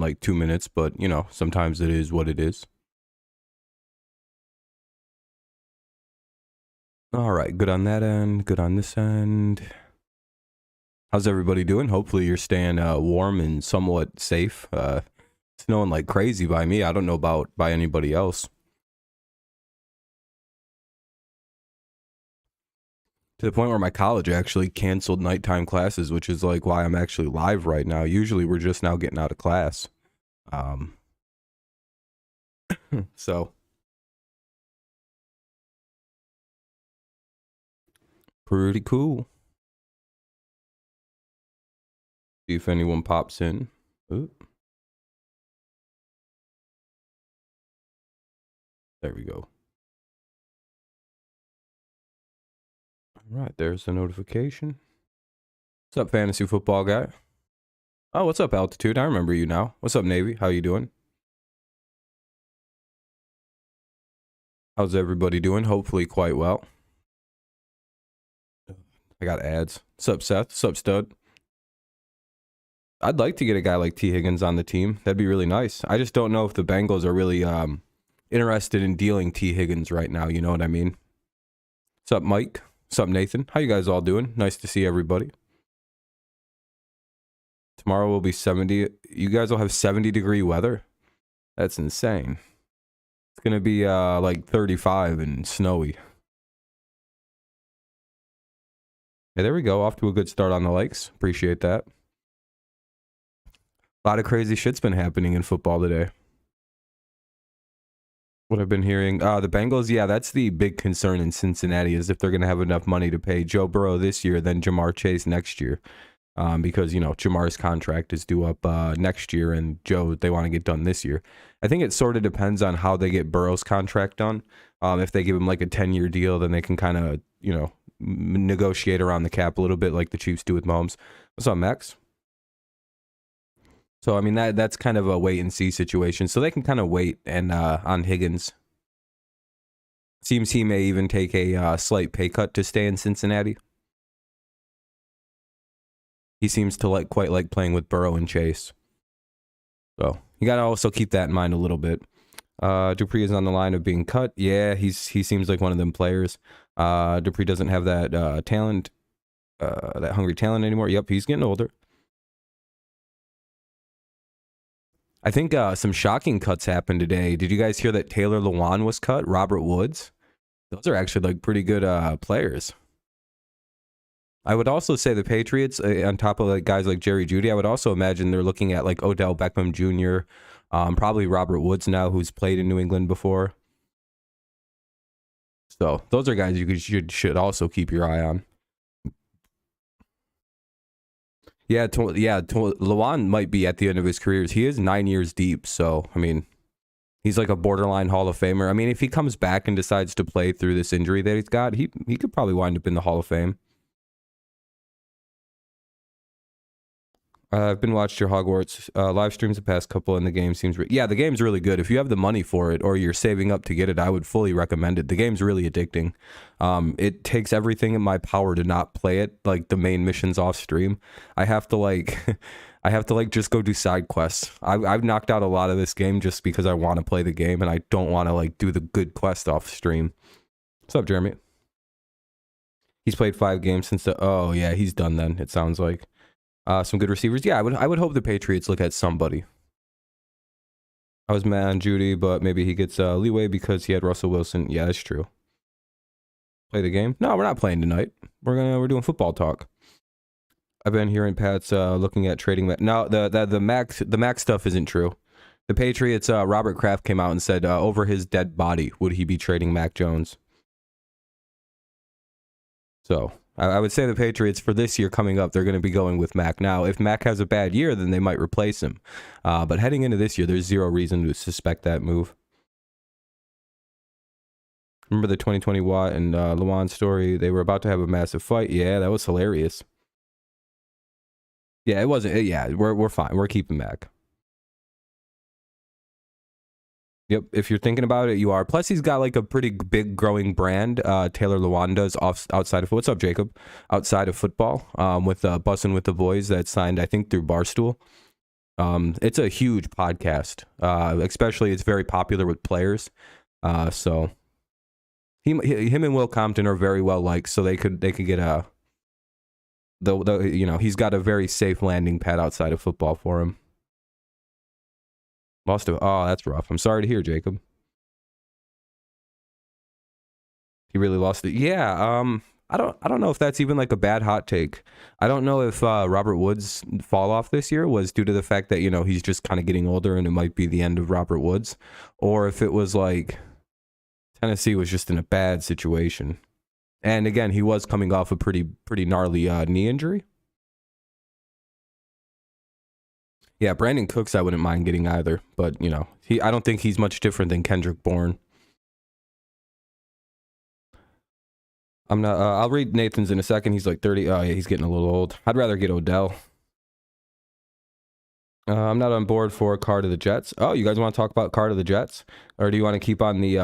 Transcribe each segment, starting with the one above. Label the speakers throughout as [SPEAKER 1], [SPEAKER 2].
[SPEAKER 1] like 2 minutes, but you know, sometimes it is what it is. All right, good on that end, good on this end. How's everybody doing? Hopefully you're staying warm and somewhat safe. It's snowing like crazy by me. I don't know about by anybody else. To the point where my college actually canceled nighttime classes, which is like why I'm actually live right now. Usually we're just now getting out of class. So pretty cool. See if anyone pops in. Ooh. There we go. All right, there's the notification. What's up, fantasy football guy? Oh, what's up, Altitude? I remember you now. What's up, Navy? How you doing? How's everybody doing? Hopefully quite well. I got ads. What's up, Seth? What's up, Stud? I'd like to get a guy like T. Higgins on the team. That'd be really nice. I just don't know if the Bengals are really interested in dealing T. Higgins right now. You know what I mean? What's up, Mike? What's up, Nathan? How you guys all doing? Nice to see everybody. Tomorrow will be 70. You guys will have 70-degree weather? That's insane. It's going to be like 35 and snowy. Hey, there we go. Off to a good start on the likes. Appreciate that. A lot of crazy shit's been happening in football today. What I've been hearing, the Bengals, yeah, that's the big concern in Cincinnati is if they're going to have enough money to pay Joe Burrow this year, then Jamar Chase next year. Because, you know, Jamar's contract is due up next year and Joe, they want to get done this year. I think it sort of depends on how they get Burrow's contract done. If they give him like a 10-year deal, then they can kind of, you know, negotiate around the cap a little bit like the Chiefs do with Mahomes. What's up, Max? So, I mean, that's kind of a wait-and-see situation. So they can kind of wait and on Higgins. Seems he may even take a slight pay cut to stay in Cincinnati. He seems to quite like playing with Burrow and Chase. So you got to also keep that in mind a little bit. Dupree is on the line of being cut. Yeah, he seems like one of them players. Dupree doesn't have that talent, that hungry talent anymore. Yep, he's getting older. I think some shocking cuts happened today. Did you guys hear that Taylor Lewan was cut? Robert Woods? Those are actually like pretty good players. I would also say the Patriots, on top of like guys like Jerry Jeudy, I would also imagine they're looking at like Odell Beckham Jr., probably Robert Woods now, who's played in New England before. So those are guys you should also keep your eye on. Yeah, Lewan might be at the end of his career. He is 9 years deep, so, I mean, he's like a borderline Hall of Famer. I mean, if he comes back and decides to play through this injury that he's got, he could probably wind up in the Hall of Fame. I've been watching your Hogwarts live streams the past couple, and the game seems... yeah, the game's really good. If you have the money for it or you're saving up to get it, I would fully recommend it. The game's really addicting. It takes everything in my power to not play it, like the main missions off stream. I have to just go do side quests. I've knocked out a lot of this game just because I want to play the game and I don't want to like do the good quest off stream. What's up, Jeremy? He's played 5 games since the... oh, yeah, he's done then, it sounds like. Some good receivers. Yeah, I would hope the Patriots look at somebody. I was mad on Judy, but maybe he gets leeway because he had Russell Wilson. Yeah, that's true. Play the game? No, we're not playing tonight. We're doing football talk. I've been hearing Pat's looking at trading. No, the Max stuff isn't true. The Patriots, Robert Kraft came out and said over his dead body would he be trading Mac Jones. So I would say the Patriots for this year coming up, they're going to be going with Mac. Now, if Mac has a bad year, then they might replace him. But heading into this year, there's zero reason to suspect that move. Remember the 2020 Watt and Lewan story? They were about to have a massive fight. Yeah, that was hilarious. Yeah, it wasn't. Yeah, we're fine. We're keeping Mac. Yep, if you're thinking about it, you are. Plus, he's got like a pretty big growing brand. Taylor Lewan does outside of... what's up, Jacob? Outside of football, with Bussin' with the Boys that signed, I think, through Barstool. It's a huge podcast, especially it's very popular with players. So him and Will Compton are very well liked, so they could get a he's got a very safe landing pad outside of football for him. Oh, that's rough. I'm sorry to hear, Jacob. He really lost it. Yeah. I don't know if that's even like a bad hot take. I don't know if Robert Woods' fall off this year was due to the fact that, he's just kind of getting older and it might be the end of Robert Woods, or if it was like Tennessee was just in a bad situation. And again, he was coming off a pretty gnarly knee injury. Yeah, Brandon Cooks I wouldn't mind getting either, but I don't think he's much different than Kendrick Bourne. I'm not. I'll read Nathan's in a second. He's like 30. Oh yeah, he's getting a little old. I'd rather get Odell. I'm not on board for Carr to the Jets. Oh, you guys want to talk about Carr to the Jets, or do you want to keep on the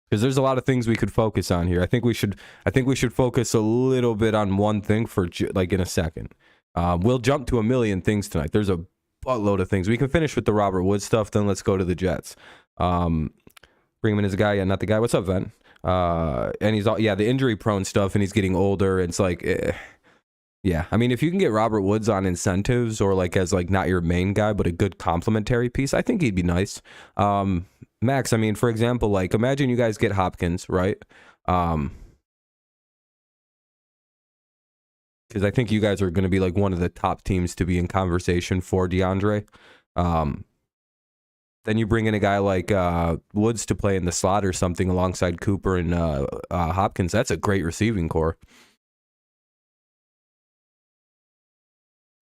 [SPEAKER 1] Because there's a lot of things we could focus on here. I think we should focus a little bit on one thing for like in a second. We'll jump to a million things tonight. There's a buttload of things. We can finish with the Robert Woods stuff. Then let's go to the Jets. Bring him in as a guy. Yeah, not the guy. What's up, Ven? And he's all, the injury prone stuff, and he's getting older. It's like, yeah. I mean, if you can get Robert Woods on incentives or like as like not your main guy, but a good complementary piece, I think he'd be nice. Max, I mean, for example, like imagine you guys get Hopkins, right? Because I think you guys are going to be like one of the top teams to be in conversation for DeAndre. Then you bring in a guy like Woods to play in the slot or something alongside Cooper and Hopkins. That's a great receiving core.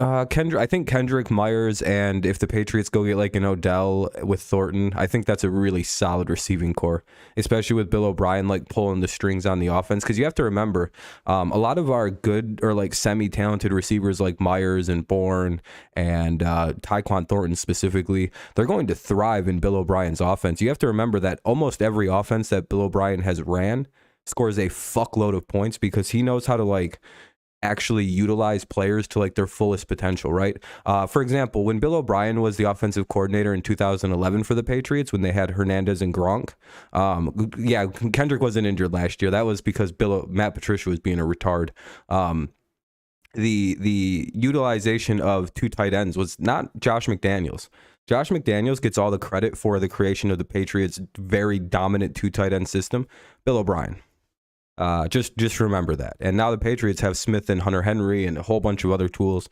[SPEAKER 1] I think Kendrick, Myers, and if the Patriots go get like an Odell with Thornton, I think that's a really solid receiving core, especially with Bill O'Brien like pulling the strings on the offense. Because you have to remember, a lot of our good or like semi-talented receivers like Myers and Bourne and Tyquan Thornton specifically, they're going to thrive in Bill O'Brien's offense. You have to remember that almost every offense that Bill O'Brien has ran scores a fuckload of points because he knows how to like actually utilize players to like their fullest potential, right? For example, when Bill O'Brien was the offensive coordinator in 2011 for the Patriots, when they had Hernandez and Gronk, Kendrick wasn't injured last year. That was because Matt Patricia was being a retard. The utilization of two tight ends was not Josh McDaniels. Josh McDaniels gets all the credit for the creation of the Patriots' very dominant two tight end system. Bill O'Brien. Just remember that. And now the Patriots have Smith and Hunter Henry and a whole bunch of other tools.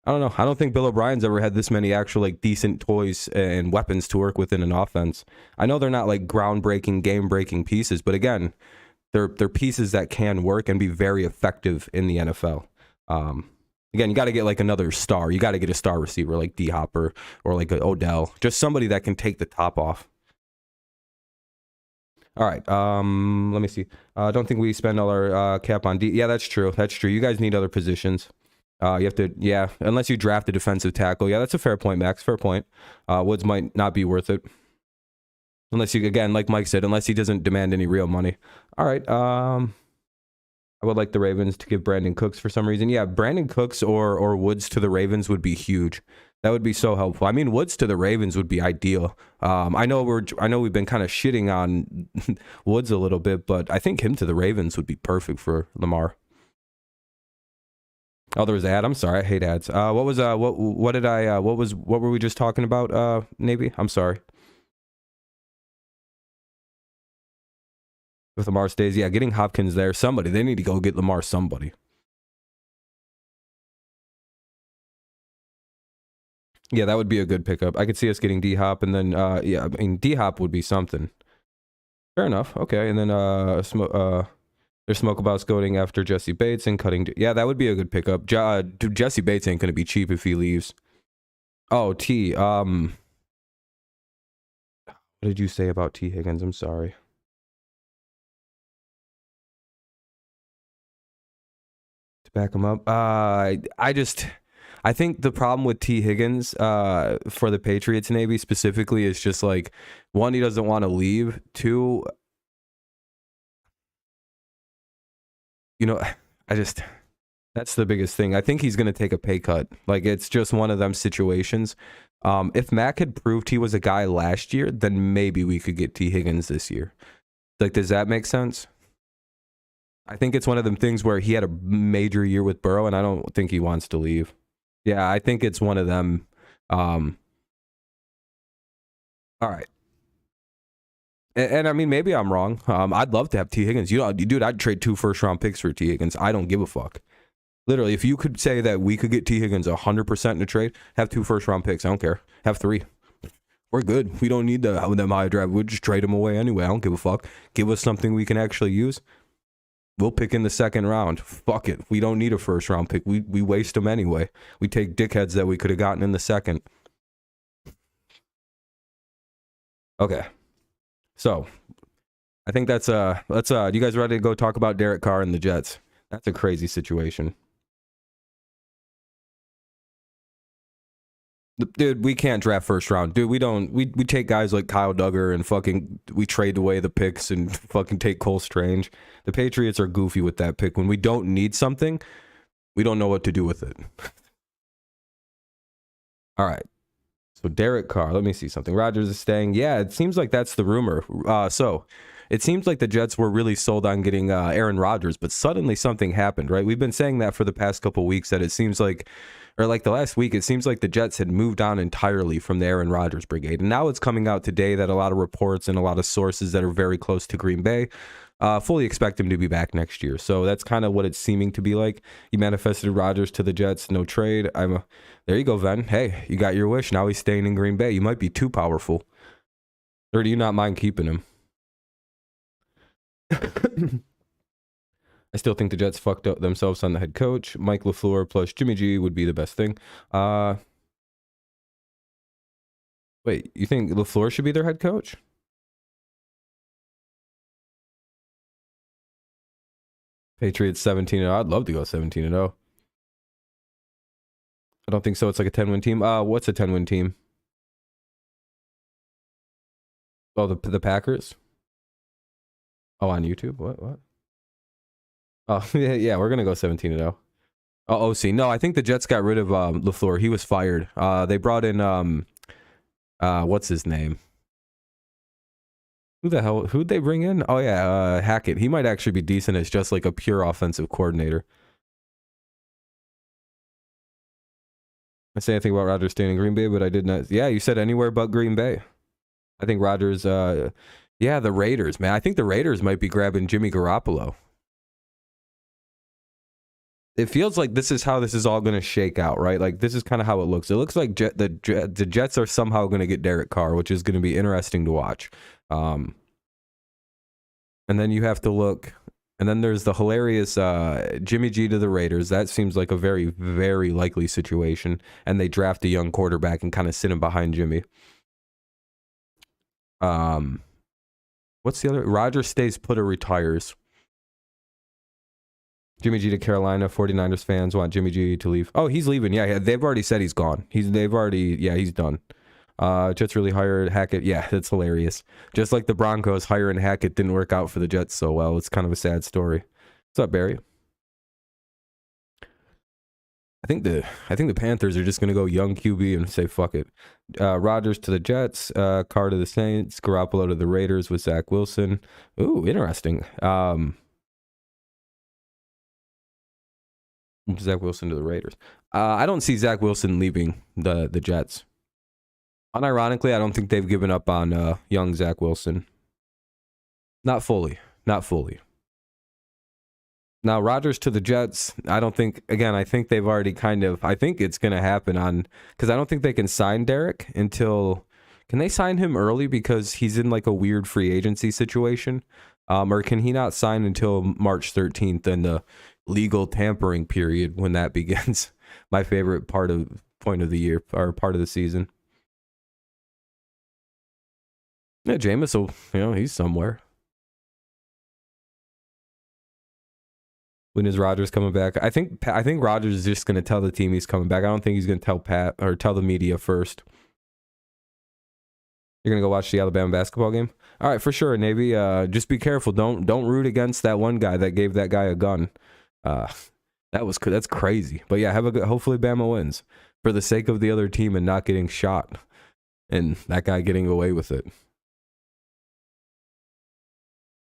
[SPEAKER 1] I don't know. I don't think Bill O'Brien's ever had this many actual like decent toys and weapons to work with in an offense. I know they're not like groundbreaking, game-breaking pieces, but again, they're pieces that can work and be very effective in the NFL. Again, you got to get like another star. You got to get a star receiver like D-Hop or like an Odell. Just somebody that can take the top off. All right. Let me see. I don't think we spend all our cap on D. Yeah, that's true. That's true. You guys need other positions. You have to, unless you draft a defensive tackle. Yeah, that's a fair point, Max. Fair point. Woods might not be worth it. Unless you, again, like Mike said, unless he doesn't demand any real money. All right. I would like the Ravens to give Brandon Cooks for some reason. Yeah, Brandon Cooks or Woods to the Ravens would be huge. That would be so helpful. I mean, Woods to the Ravens would be ideal. I know we've been kind of shitting on Woods a little bit, but I think him to the Ravens would be perfect for Lamar. Oh, there was an ad. I'm sorry, I hate ads. What were we just talking about? Navy. I'm sorry. With Lamar stays, yeah, getting Hopkins there. They need to go get Lamar somebody. Yeah, that would be a good pickup. I could see us getting D-Hop, and then, I mean, D-Hop would be something. Fair enough. Okay, and then there's smoke about going after Jesse Bates and cutting. Yeah, that would be a good pickup. Dude, Jesse Bates ain't going to be cheap if he leaves. Oh, T. What did you say about T. Higgins? I'm sorry. To back him up, I think the problem with T. Higgins for the Patriots Navy specifically is just like, one, he doesn't want to leave. Two, That's the biggest thing. I think he's going to take a pay cut. Like, it's just one of them situations. If Mac had proved he was a guy last year, then maybe we could get T. Higgins this year. Like, does that make sense? I think it's one of them things where he had a major year with Burrow, and I don't think he wants to leave. Yeah, I think it's one of them. All right. And I mean, maybe I'm wrong. I'd love to have T. Higgins. You know, dude, I'd trade 2 first-round picks for T. Higgins. I don't give a fuck. Literally, if you could say that we could get T. Higgins 100% in a trade, have 2 first-round picks. I don't care. Have 3. We're good. We don't need them high draft. We'll just trade them away anyway. I don't give a fuck. Give us something we can actually use. We'll pick in the second round. Fuck it. We don't need a first-round pick. We waste them anyway. We take dickheads that we could have gotten in the second. Okay. So, I think that's you guys ready to go talk about Derek Carr and the Jets? That's a crazy situation. Dude, we can't draft first round. Dude, we take guys like Kyle Duggar and we trade away the picks and fucking take Cole Strange. The Patriots are goofy with that pick. When we don't need something, we don't know what to do with it. All right. So Derek Carr, let me see something. Rodgers is staying. Yeah, it seems like that's the rumor. So it seems like the Jets were really sold on getting Aaron Rodgers, but suddenly something happened, right? We've been saying that for the past couple weeks, that it seems like, or like the last week, it seems like the Jets had moved on entirely from the Aaron Rodgers brigade. And now it's coming out today that a lot of reports and a lot of sources that are very close to Green Bay fully expect him to be back next year. So that's kind of what it's seeming to be like. You manifested Rodgers to the Jets, no trade. There you go, Ven. Hey, you got your wish. Now he's staying in Green Bay. You might be too powerful. Or do you not mind keeping him? I still think the Jets fucked up themselves on the head coach. Mike LaFleur plus Jimmy G would be the best thing. Wait, you think LaFleur should be their head coach? Patriots 17-0. I'd love to go 17-0. I don't think so. It's like a 10-win team. What's a 10-win team? Oh, the Packers? Oh, on YouTube? What? Oh, yeah, we're going to go 17-0. Oh, OC. No, I think the Jets got rid of LaFleur. He was fired. They brought in, what's his name? Who'd they bring in? Oh, yeah, Hackett. He might actually be decent as just like a pure offensive coordinator. I say anything about Rodgers staying in Green Bay, but I did not. Yeah, you said anywhere but Green Bay. I think Rodgers, yeah, the Raiders, man. I think the Raiders might be grabbing Jimmy Garoppolo. It feels like this is how this is all going to shake out, right? Like, this is kind of how it looks. It looks like the Jets are somehow going to get Derek Carr, which is going to be interesting to watch. And then you have to look, and then there's the hilarious Jimmy G to the Raiders. That seems like a very, very likely situation. And they draft a young quarterback and kind of sit him behind Jimmy. What's the other? Rodgers stays put or retires. Jimmy G to Carolina. 49ers fans want Jimmy G to leave. Oh, he's leaving. Yeah, they've already said he's gone. He's done. Jets really hired Hackett. Yeah, that's hilarious. Just like the Broncos hiring Hackett didn't work out for the Jets so well. It's kind of a sad story. What's up, Barry? I think the Panthers are just gonna go young QB and say fuck it. Rodgers to the Jets, Carr to the Saints, Garoppolo to the Raiders with Zach Wilson. Ooh, interesting. Zach Wilson to the Raiders. I don't see Zach Wilson leaving the Jets. Unironically, I don't think they've given up on young Zach Wilson. Not fully. Now, Rodgers to the Jets, I don't think, again, I think they've already I think it's going to happen because I don't think they can sign Derek until, can they sign him early because he's in like a weird free agency situation? Or can he not sign until March 13th and the legal tampering period when that begins? My favorite point of the year, or part of the season. Yeah, Jameis, he's somewhere. When is Rodgers coming back? I think Rodgers is just going to tell the team he's coming back. I don't think he's going to tell Pat or tell the media first. You're going to go watch the Alabama basketball game? All right, for sure, Navy. Just be careful. Don't root against that one guy that gave that guy a gun. That's crazy. But yeah, have a good. Hopefully, Bama wins for the sake of the other team and not getting shot, and that guy getting away with it.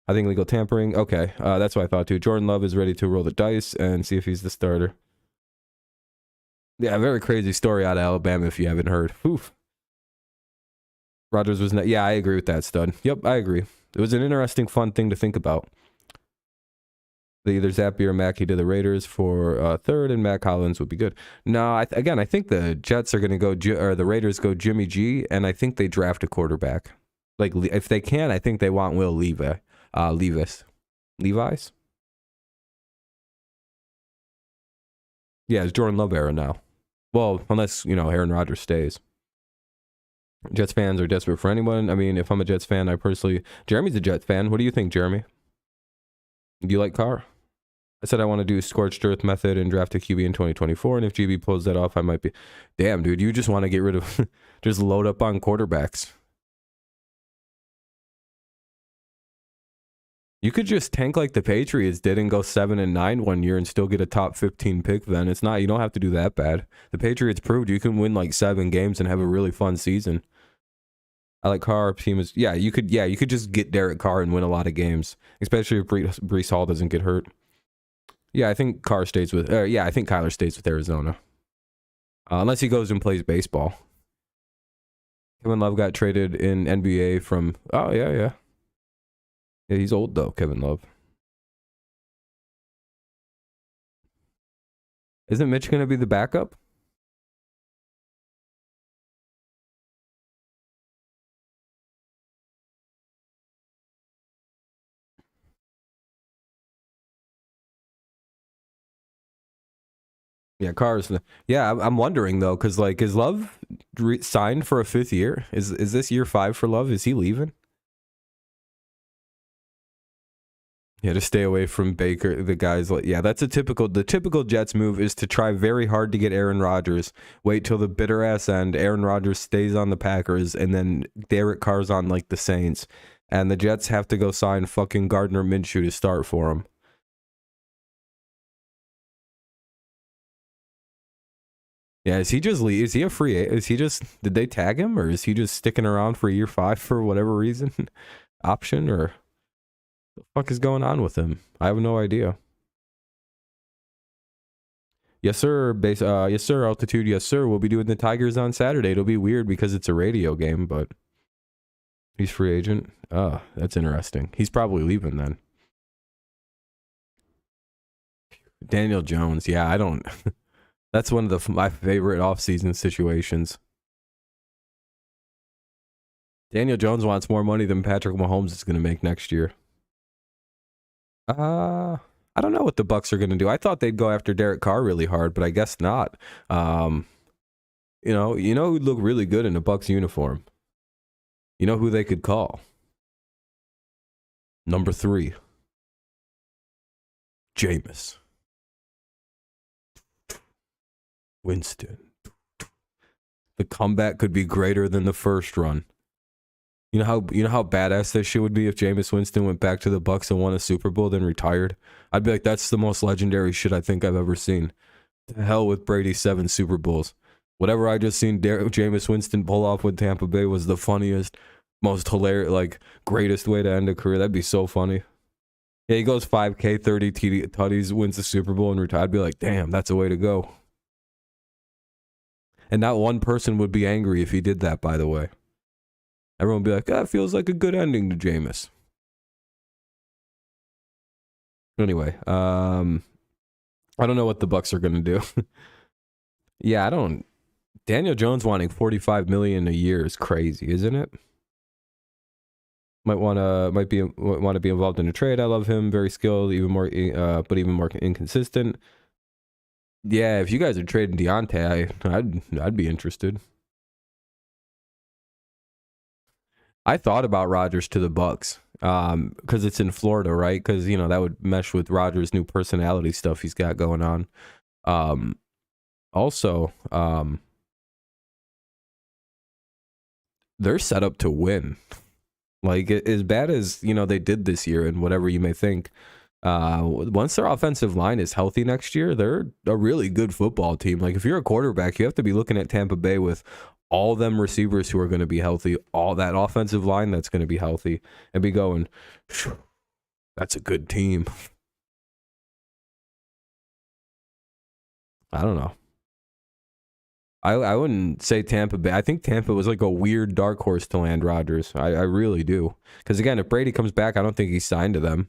[SPEAKER 1] I think legal tampering. Okay, that's what I thought too. Jordan Love is ready to roll the dice and see if he's the starter. Yeah, very crazy story out of Alabama if you haven't heard. Oof. Rodgers was not. Yeah, I agree with that, stud. Yep, I agree. It was an interesting, fun thing to think about. Either Zappy or Mackey to the Raiders for third, and Mac Hollins would be good. No, I think the Jets are going to go, or the Raiders go Jimmy G, and I think they draft a quarterback. Like, if they can, I think they want Will Levis. Levi's? Yeah, it's Jordan Love era now. Well, unless, Aaron Rodgers stays. Jets fans are desperate for anyone. I mean, if I'm a Jets fan, Jeremy's a Jets fan. What do you think, Jeremy? Do you like Carr? I said I want to do scorched earth method and draft a QB in 2024, and if GB pulls that off, I might be. Damn, dude, you just want to get rid of, just load up on quarterbacks. You could just tank like the Patriots did and go 7-9 one year and still get a top 15 pick. Then you don't have to do that bad. The Patriots proved you can win like 7 games and have a really fun season. I like Carr. You could just get Derek Carr and win a lot of games, especially if Breece Hall doesn't get hurt. Yeah, I think Carr stays with. I think Kyler stays with Arizona, unless he goes and plays baseball. Kevin Love got traded in NBA from. Oh yeah. Yeah, he's old though, Kevin Love. Isn't Mitch going to be the backup? Yeah, Carr's. Yeah, I'm wondering though, because like, is Love signed for a 5th year? Is this year 5 for Love? Is he leaving? Yeah, to stay away from Baker. The guys like, yeah, that's the typical Jets move is to try very hard to get Aaron Rodgers. Wait till the bitter ass end. Aaron Rodgers stays on the Packers, and then Derek Carr's on like the Saints, and the Jets have to go sign fucking Gardner Minshew to start for him. Yeah, is he a free agent? Did they tag him, or is he just sticking around for year 5 for whatever reason? Option, or the fuck is going on with him? I have no idea. Yes, sir. Yes, sir. Altitude. Yes, sir. We'll be doing the Tigers on Saturday. It'll be weird because it's a radio game, but he's free agent. That's interesting. He's probably leaving then. Daniel Jones. Yeah, I don't. That's one of my favorite offseason situations. Daniel Jones wants more money than Patrick Mahomes is going to make next year. I don't know what the Bucs are going to do. I thought they'd go after Derek Carr really hard, but I guess not. You know who'd look really good in a Bucs uniform? You know who they could call? Number 3. Jameis Winston. The comeback could be greater than the first run. You know how badass that shit would be if Jameis Winston went back to the Bucs and won a Super Bowl, then retired? I'd be like, that's the most legendary shit I think I've ever seen. To hell with Brady's 7 Super Bowls. Whatever I just seen Jameis Winston pull off with Tampa Bay was the funniest, most hilarious, like, greatest way to end a career. That'd be so funny. Yeah, he goes 5K, 30 tutties, wins the Super Bowl and retired. I'd be like, damn, that's a way to go. And not one person would be angry if he did that, by the way. Everyone would be like, that feels like a good ending to Jameis. Anyway, I don't know what the Bucs are going to do. Yeah, I don't. Daniel Jones wanting $45 million a year is crazy, isn't it? Might want to be involved in a trade. I love him, very skilled, but even more inconsistent. Yeah, if you guys are trading Deontay, I'd be interested. I thought about Rodgers to the Bucs because it's in Florida, right? Because that would mesh with Rodgers' new personality stuff he's got going on. Also, they're set up to win. Like, as bad as they did this year, and whatever you may think, Once their offensive line is healthy next year, they're a really good football team. Like, if you're a quarterback, you have to be looking at Tampa Bay with all them receivers who are going to be healthy, all that offensive line that's going to be healthy, and be going, that's a good team. I don't know. I wouldn't say Tampa Bay. I think Tampa was like a weird dark horse to land Rodgers. I really do. Because, again, if Brady comes back, I don't think he's signed to them.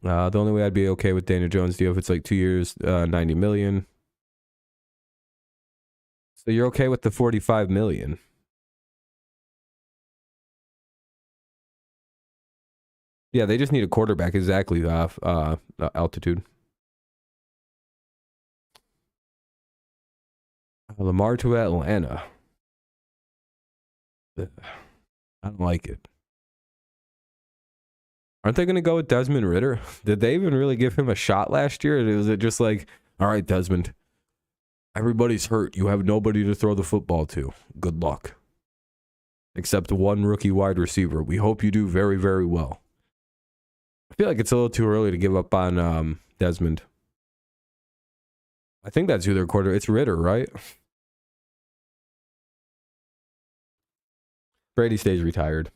[SPEAKER 1] The only way I'd be okay with Daniel Jones' deal if it's like 2 years, $90 million. So you're okay with the $45 million? Yeah, they just need a quarterback. Exactly. Altitude. Lamar to Atlanta. I don't like it. Aren't they going to go with Desmond Ridder? Did they even really give him a shot last year? Or was it just like, all right, Desmond, everybody's hurt. You have nobody to throw the football to. Good luck. Except one rookie wide receiver. We hope you do very, very well. I feel like it's a little too early to give up on Desmond. I think that's who their quarterback. It's Ridder, right? Brady stays retired.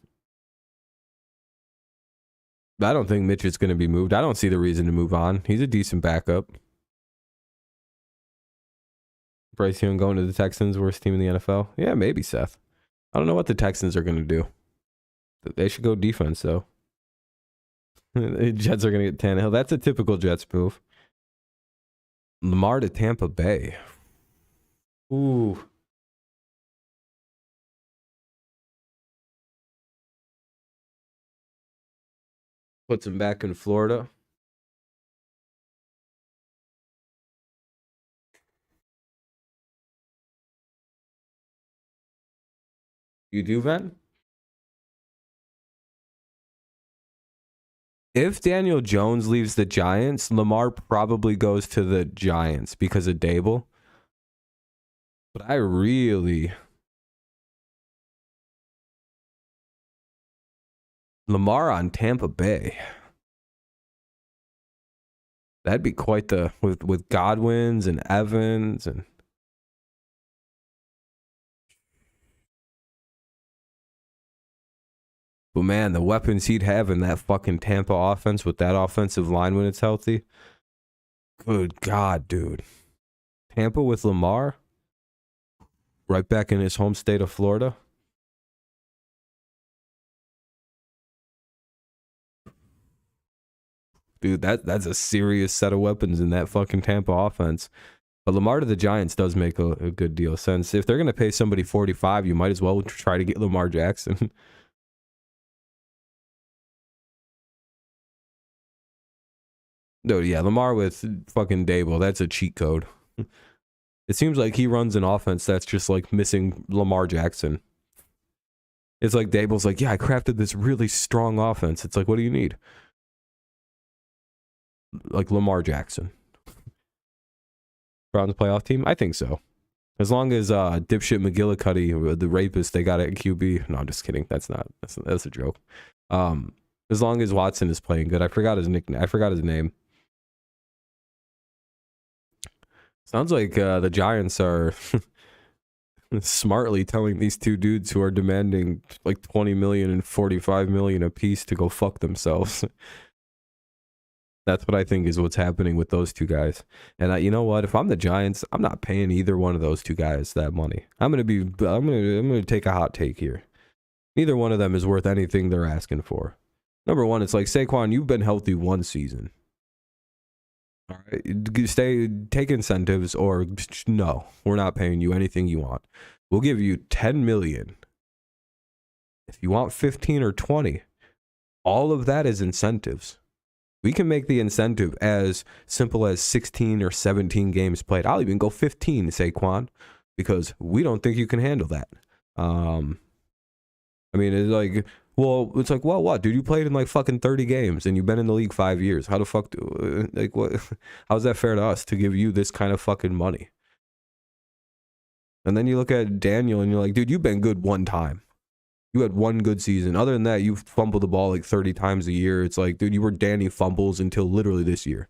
[SPEAKER 1] I don't think Mitch is going to be moved. I don't see the reason to move on. He's a decent backup. Bryce Young going to the Texans, worst team in the NFL. Yeah, maybe, Seth. I don't know what the Texans are going to do. They should go defense, though. The Jets are going to get Tannehill. That's a typical Jets move. Lamar to Tampa Bay. Ooh. Puts him back in Florida. You do, Ben? If Daniel Jones leaves the Giants, Lamar probably goes to the Giants because of Dable. But I really... Lamar on Tampa Bay. That'd be quite the... With Godwins and Evans and... But man, the weapons he'd have in that fucking Tampa offense with that offensive line when it's healthy. Good God, dude. Tampa with Lamar. Right back in his home state of Florida. Dude, that's a serious set of weapons in that fucking Tampa offense. But Lamar to the Giants does make a good deal sense. If they're going to pay somebody 45, you might as well try to get Lamar Jackson. No, yeah, Lamar with fucking Dable, that's a cheat code. It seems like he runs an offense that's just like missing Lamar Jackson. It's like Dable's like, yeah, I crafted this really strong offense. It's like, what do you need? Like Lamar Jackson. Browns playoff team? I think so. As long as dipshit McGillicuddy, the rapist they got at QB. No, I'm just kidding. That's a joke. As long as Watson is playing good. I forgot his nickname. I forgot his name. Sounds like the Giants are smartly telling these two dudes who are demanding like 20 million and 45 million a piece to go fuck themselves. That's what I think is what's happening with those two guys. And you know what? If I'm the Giants, I'm not paying either one of those two guys that money. I'm gonna take a hot take here. Neither one of them is worth anything they're asking for. Number one, it's like, Saquon, you've been healthy one season. All right, take incentives, or no, we're not paying you anything you want. We'll give you 10 million. If you want 15 or 20, all of that is incentives. We can make the incentive as simple as 16 or 17 games played. I'll even go 15, Saquon, because we don't think you can handle that. I mean, it's like, well, what, dude? You played in like fucking 30 games and you've been in the league 5 years. How the fuck what? How's that fair to us to give you this kind of fucking money? And then you look at Daniel and you're like, dude, you've been good one time. You had one good season. Other than that, you fumbled the ball like 30 times a year. It's like, dude, you were Danny Fumbles until literally this year.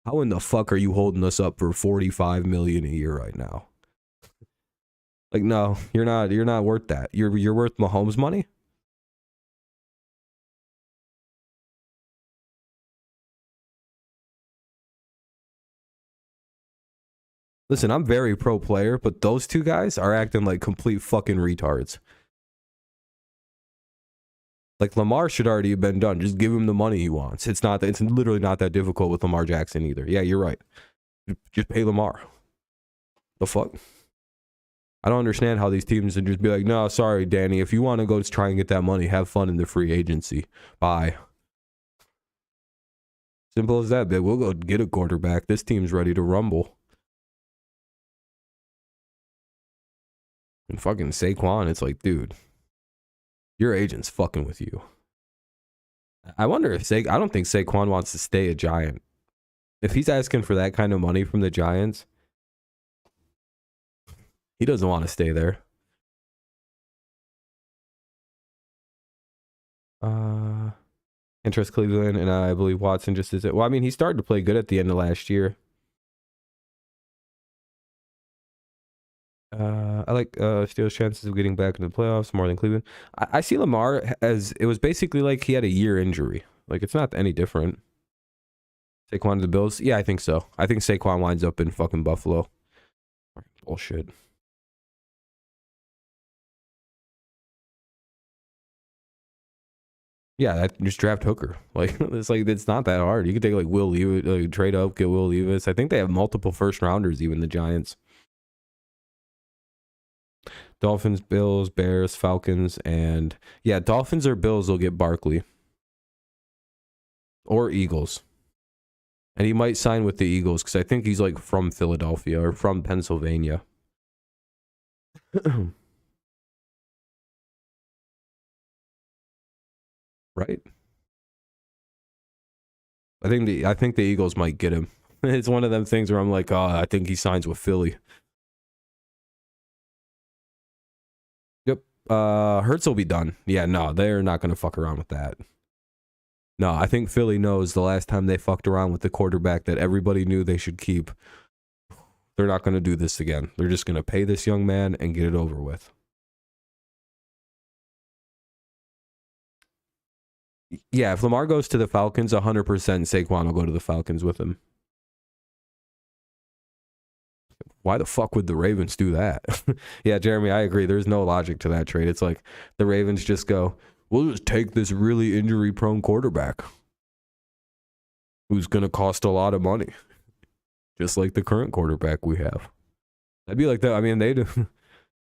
[SPEAKER 1] How in the fuck are you holding us up for 45 million a year right now? Like, no, you're not. You're not worth that. You're worth Mahomes money. Listen, I'm very pro player, but those two guys are acting like complete fucking retards. Like Lamar should already have been done. Just give him the money he wants. It's not. It's literally not that difficult with Lamar Jackson either. Yeah, you're right. Just pay Lamar. The fuck. I don't understand how these teams would just be like, no, sorry, Danny. If you want to go try and get that money, have fun in the free agency. Bye. Simple as that, babe. We'll go get a quarterback. This team's ready to rumble. And fucking Saquon, it's like, dude, your agent's fucking with you. I wonder if I don't think Saquon wants to stay a Giant. If he's asking for that kind of money from the Giants, he doesn't want to stay there. Interest Cleveland, and I believe Watson just is it. Well, I mean, he started to play good at the end of last year. I like Steelers' chances of getting back into the playoffs more than Cleveland. I see Lamar as it was basically like he had a year injury. Like it's not any different. Saquon to the Bills? Yeah, I think so. I think Saquon winds up in fucking Buffalo. Bullshit. Yeah, just draft Hooker. Like it's not that hard. You could take like Will Levis, like, trade up, get Will Levis. I think they have multiple first rounders, even the Giants. Dolphins, Bills, Bears, Falcons, and yeah, Dolphins or Bills will get Barkley. Or Eagles. And he might sign with the Eagles because I think he's like from Philadelphia or from Pennsylvania. Right? I think the Eagles might get him. It's one of them things where I'm like, oh, I think he signs with Philly. Yep. Hurts will be done. Yeah, no, they're not gonna fuck around with that. No, I think Philly knows the last time they fucked around with the quarterback that everybody knew they should keep. They're not gonna do this again. They're just gonna pay this young man and get it over with. Yeah, if Lamar goes to the Falcons, 100% Saquon will go to the Falcons with him. Why the fuck would the Ravens do that? Yeah, Jeremy, I agree. There's no logic to that trade. It's like the Ravens just go, we'll just take this really injury-prone quarterback who's going to cost a lot of money, just like the current quarterback we have. I'd be like that. I mean,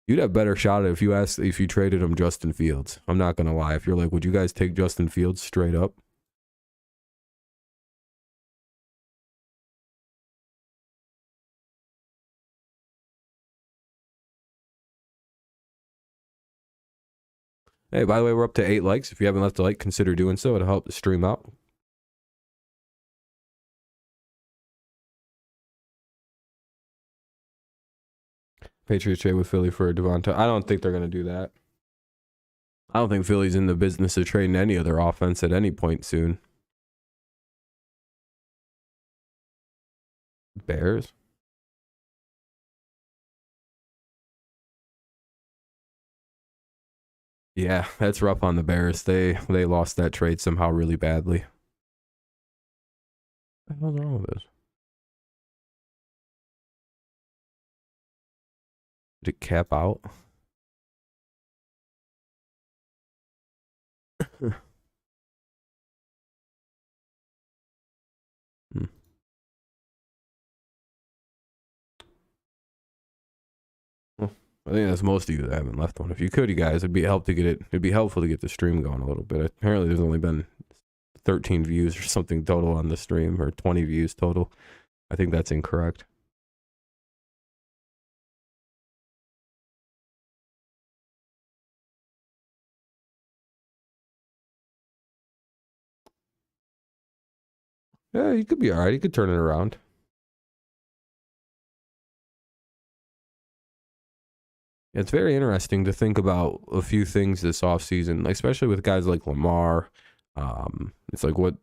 [SPEAKER 1] you'd have better shot at it if you traded him Justin Fields. I'm not going to lie. If you're like, would you guys take Justin Fields straight up? Hey, by the way, we're up to 8 likes. If you haven't left a like, consider doing so. It'll help the stream out. Patriots trade with Philly for Devonta. I don't think they're going to do that. I don't think Philly's in the business of trading any other offense at any point soon. Bears? Yeah, that's rough on the Bears. They lost that trade somehow really badly. What the hell's wrong with this? Did it cap out? Hmm. Well, I think that's most of you that haven't left one. If you could, you guys, it'd be helpful to get the stream going a little bit. Apparently, there's only been 13 views or something total on the stream, or 20 views total. I think that's incorrect. Yeah, you could be all right. You could turn it around. It's very interesting to think about a few things this offseason, especially with guys like Lamar. It's like, what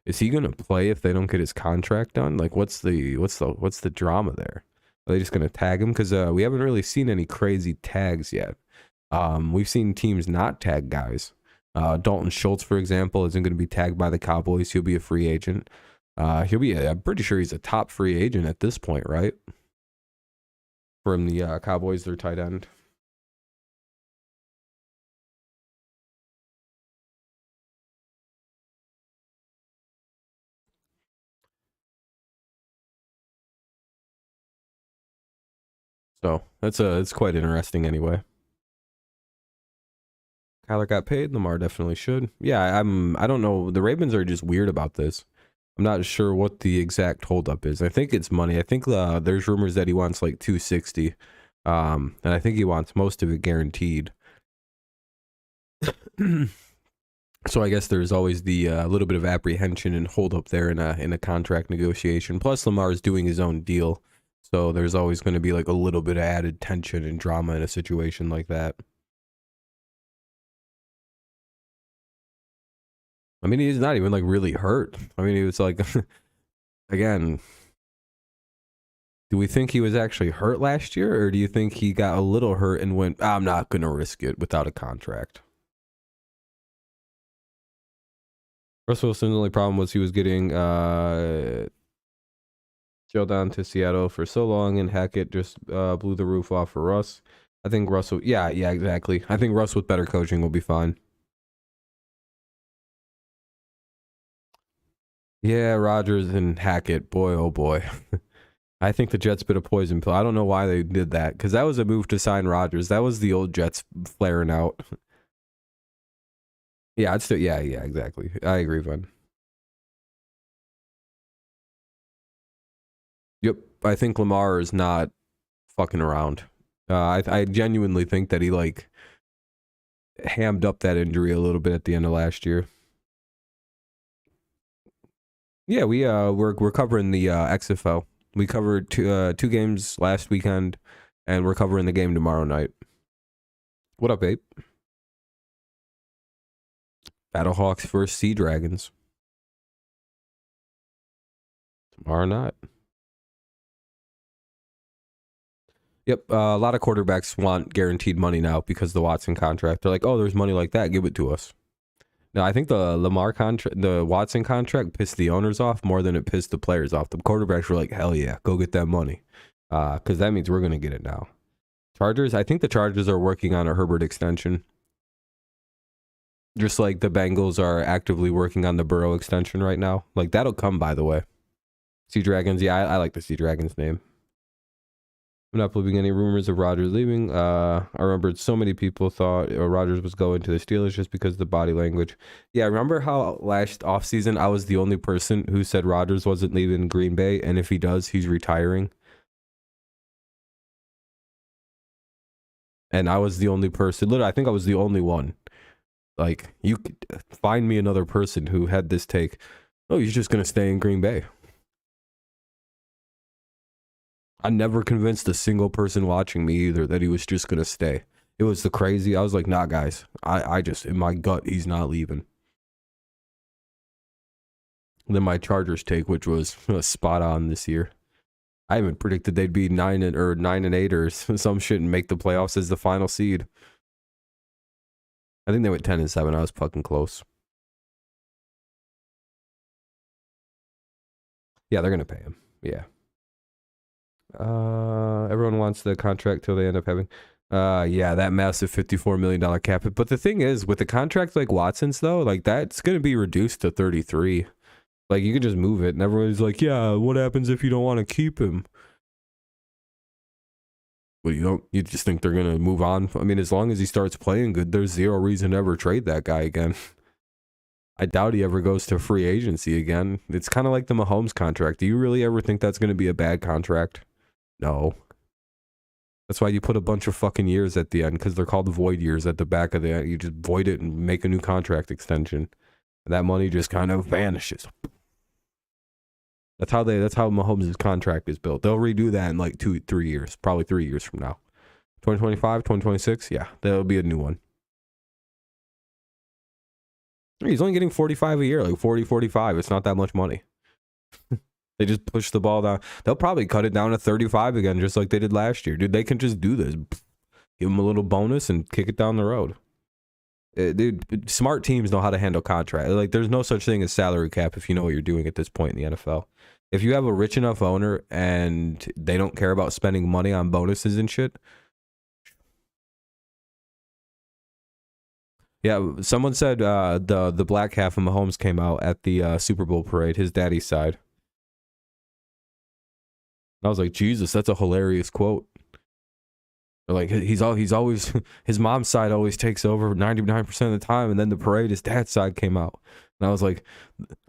[SPEAKER 1] is he gonna play if they don't get his contract done? Like, what's the drama there? Are they just gonna tag him? Because we haven't really seen any crazy tags yet. We've seen teams not tag guys. Dalton Schultz, for example, isn't going to be tagged by the Cowboys. He'll be a free agent. I'm pretty sure he's a top free agent at this point, right? From the Cowboys, their tight end. So it's quite interesting anyway. Kyler got paid. Lamar definitely should. Yeah, I don't know. The Ravens are just weird about this. I'm not sure what the exact holdup is. I think it's money. I think there's rumors that he wants like 260, and I think he wants most of it guaranteed. So I guess there's always the little bit of apprehension and holdup there in a contract negotiation. Plus, Lamar is doing his own deal, so there's always going to be like a little bit of added tension and drama in a situation like that. I mean, he's not even like really hurt. I mean, he was like, again, do we think he was actually hurt last year, or do you think he got a little hurt and went, I'm not going to risk it without a contract? Russell Wilson's only problem was he was getting jailed down to Seattle for so long, and Hackett just blew the roof off for Russ. I think Russell, yeah, exactly. I think Russ with better coaching will be fine. Yeah, Rodgers and Hackett, boy, oh boy. I think the Jets bit a poison pill. I don't know why they did that, because that was a move to sign Rodgers. That was the old Jets flaring out. Yeah, I'd still, yeah, exactly. I agree, Vaughn. Yep, I think Lamar is not fucking around. I genuinely think that he like hammed up that injury a little bit at the end of last year. Yeah, we're covering the XFL. We covered two games last weekend, and we're covering the game tomorrow night. What up, Ape? Battlehawks versus Sea Dragons. Tomorrow night. Yep, a lot of quarterbacks want guaranteed money now because of the Watson contract. They're like, oh, there's money like that, give it to us. No, I think the Lamar contract, the Watson contract pissed the owners off more than it pissed the players off. The quarterbacks were like, hell yeah, go get that money. Because that means we're going to get it now. Chargers, I think the Chargers are working on a Herbert extension. Just like the Bengals are actively working on the Burrow extension right now. Like, that'll come, by the way. Sea Dragons, yeah, I like the Sea Dragons name. I'm not believing any rumors of Rodgers leaving. I remember so many people thought Rodgers was going to the Steelers just because of the body language. Yeah, remember how last offseason I was the only person who said Rodgers wasn't leaving Green Bay, and if he does, he's retiring? And I was the only person, literally, I think I was the only one. Like, you could find me another person who had this take, oh, he's just going to stay in Green Bay. I never convinced a single person watching me either that he was just going to stay. It was the crazy. I was like, nah, guys. I just, in my gut, he's not leaving. And then my Chargers take, which was spot on this year. I even predicted they'd be 9-8 or some shit and make the playoffs as the final seed. I think they went 10-7. I was fucking close. Yeah, they're going to pay him. Yeah. Everyone wants the contract till they end up having. Yeah, that massive $54 million cap. But the thing is, with a contract like Watson's, though, like that's going to be reduced to 33. Like, you can just move it. And everyone's like, yeah, what happens if you don't want to keep him? Well, you just think they're going to move on? I mean, as long as he starts playing good, there's zero reason to ever trade that guy again. I doubt he ever goes to free agency again. It's kind of like the Mahomes contract. Do you really ever think that's going to be a bad contract? No. That's why you put a bunch of fucking years at the end, because they're called void years at the back of the end. You just void it and make a new contract extension. And that money just kind of vanishes. That's how Mahomes' contract is built. They'll redo that in like 2-3 years, probably 3 years from now. 2025, 2026. Yeah, that'll be a new one. He's only getting 45 a year, like 40, 45. It's not that much money. They just push the ball down. They'll probably cut it down to 35 again, just like they did last year. Dude, they can just do this. Give him a little bonus and kick it down the road. Dude, smart teams know how to handle contract. Like, there's no such thing as salary cap if you know what you're doing at this point in the NFL. If you have a rich enough owner and they don't care about spending money on bonuses and shit. Yeah, someone said the black half of Mahomes came out at the Super Bowl parade, his daddy's side. I was like, Jesus, that's a hilarious quote. Like, he's always, his mom's side always takes over 99% of the time, and then the parade, his dad's side came out. And I was like,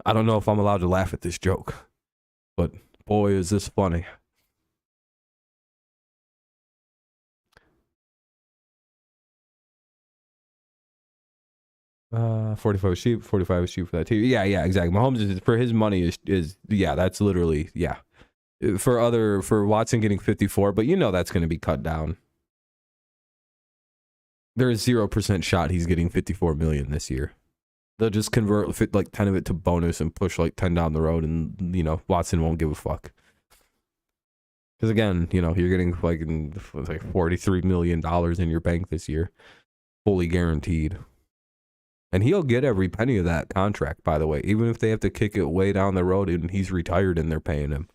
[SPEAKER 1] I don't know if I'm allowed to laugh at this joke, but boy, is this funny. Uh, 45 is cheap. 45 is cheap for that too. Yeah, exactly. Mahomes is, for his money is yeah, that's literally, yeah. For Watson getting 54, but you know that's going to be cut down. There is 0% shot he's getting 54 million this year. They'll just convert like 10 of it to bonus and push like 10 down the road, and you know Watson won't give a fuck. Because again, you know, you're getting like $43 million in your bank this year, fully guaranteed. And he'll get every penny of that contract, by the way, even if they have to kick it way down the road and he's retired and they're paying him.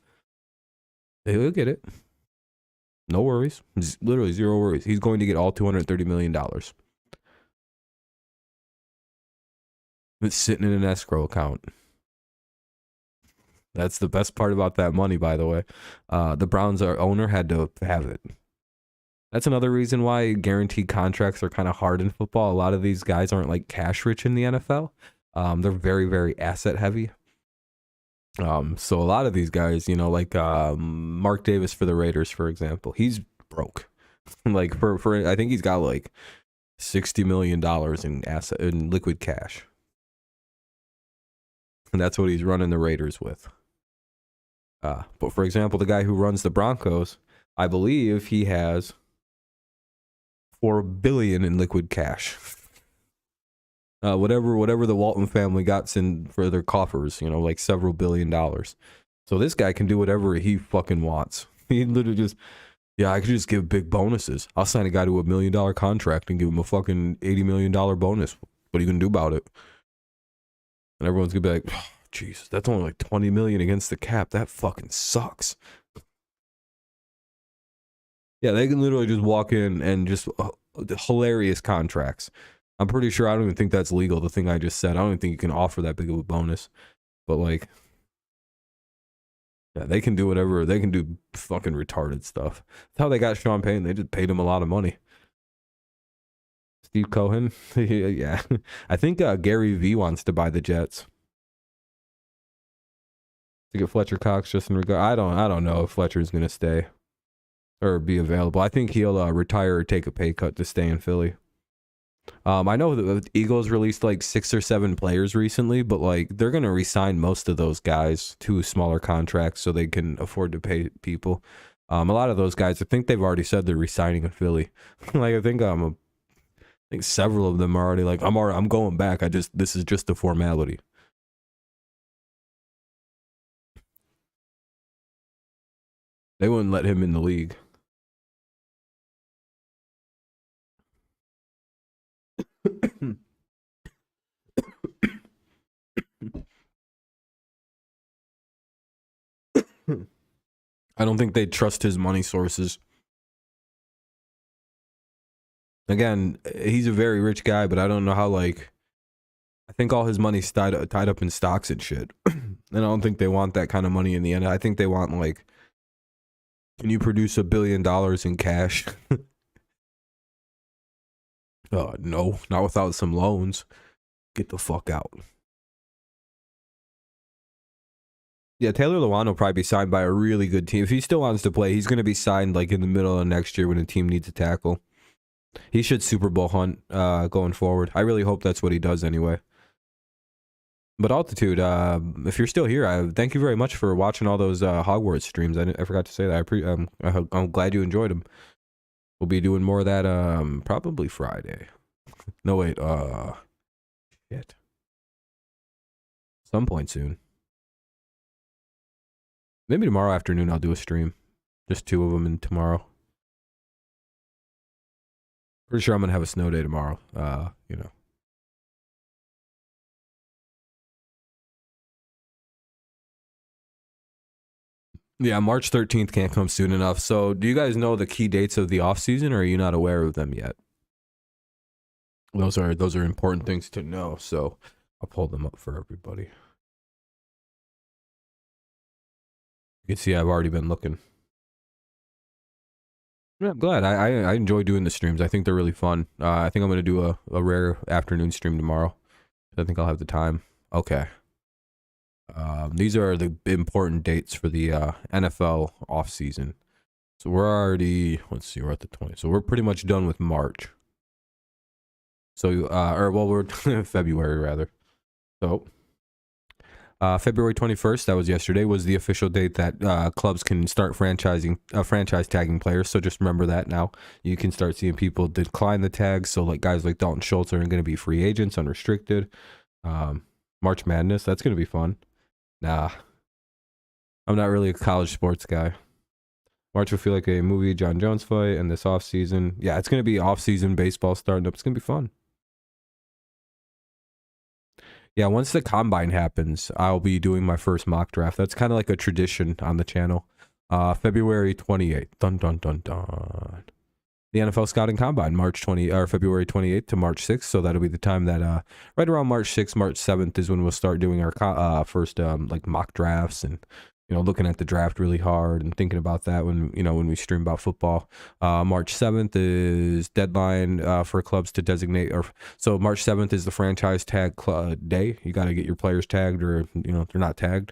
[SPEAKER 1] He'll get it. No worries. Literally zero worries. He's going to get all $230 million. It's sitting in an escrow account. That's the best part about that money, by the way. The Browns owner had to have it. That's another reason why guaranteed contracts are kind of hard in football. A lot of these guys aren't like cash rich in the NFL. They're very, very asset heavy. So a lot of these guys, you know, like Mark Davis for the Raiders, for example, he's broke. Like for I think he's got like $60 million in liquid cash. And that's what he's running the Raiders with. But for example, the guy who runs the Broncos, I believe he has $4 billion in liquid cash. Whatever the Walton family got in for their coffers, you know, like several $1 billion. So this guy can do whatever he fucking wants. He literally just, yeah, I could just give big bonuses. I'll sign a guy to $1 million contract and give him a fucking $80 million bonus. What are you gonna do about it? And everyone's gonna be like, oh, Jesus, that's only like $20 million against the cap. That fucking sucks. Yeah, they can literally just walk in and just hilarious contracts. I'm pretty sure, I don't even think that's legal, the thing I just said. I don't even think you can offer that big of a bonus. But like, yeah, they can do whatever. They can do fucking retarded stuff. That's how they got Sean Payton. They just paid him a lot of money. Steve Cohen? Yeah. I think Gary V wants to buy the Jets. To get Fletcher Cox just in regard. I don't know if Fletcher's going to stay or be available. I think he'll retire or take a pay cut to stay in Philly. I know the Eagles released like 6 or 7 players recently, but like they're going to re-sign most of those guys to smaller contracts so they can afford to pay people. A lot of those guys, I think they've already said they're re-signing in Philly. Like I think several of them are already like, I'm going back. This is just a formality. They wouldn't let him in the league. I don't think they'd trust his money sources. Again, he's a very rich guy, but I don't know how, like, I think all his money's tied up in stocks and shit. And I don't think they want that kind of money in the end. I think they want, like, can you produce $1 billion in cash? No, not without some loans. Get the fuck out. Yeah, Taylor Lewan will probably be signed by a really good team. If he still wants to play, he's going to be signed like in the middle of next year when a team needs a tackle. He should Super Bowl hunt going forward. I really hope that's what he does anyway. But Altitude, if you're still here, thank you very much for watching all those Hogwarts streams. I forgot to say that. I'm glad you enjoyed them. We'll be doing more of that probably Friday. No, wait, shit. Some point soon. Maybe tomorrow afternoon I'll do a stream. Just 2 of them in tomorrow. Pretty sure I'm gonna have a snow day tomorrow. You know. Yeah, March 13th can't come soon enough. So, do you guys know the key dates of the off season, or are you not aware of them yet? Those are important things to know. So, I'll pull them up for everybody. You can see I've already been looking. Yeah, I'm glad. I enjoy doing the streams. I think they're really fun. I think I'm gonna do a rare afternoon stream tomorrow. I think I'll have the time. Okay. These are the important dates for the NFL offseason. So we're already, let's see, we're at the 20th. So we're pretty much done with March. So, we're February rather. So, February 21st, that was yesterday, was the official date that clubs can start franchise tagging players. So just remember that now. You can start seeing people decline the tags. So like guys like Dalton Schultz are going to be free agents, unrestricted. March Madness, that's going to be fun. Nah, I'm not really a college sports guy. March will feel like a movie John Jones fight, and this offseason, yeah, it's going to be offseason baseball starting up. It's going to be fun. Yeah, once the combine happens, I'll be doing my first mock draft. That's kind of like a tradition on the channel. February 28th. Dun dun dun dun. The NFL scouting combine, February 28th to March 6th. So that'll be the time that right around March 6th, March 7th is when we'll start doing our first like mock drafts and looking at the draft really hard and thinking about that when we stream about football. March 7th is deadline for clubs to designate, so March 7th is the franchise tag day. You got to get your players tagged, or if they're not tagged.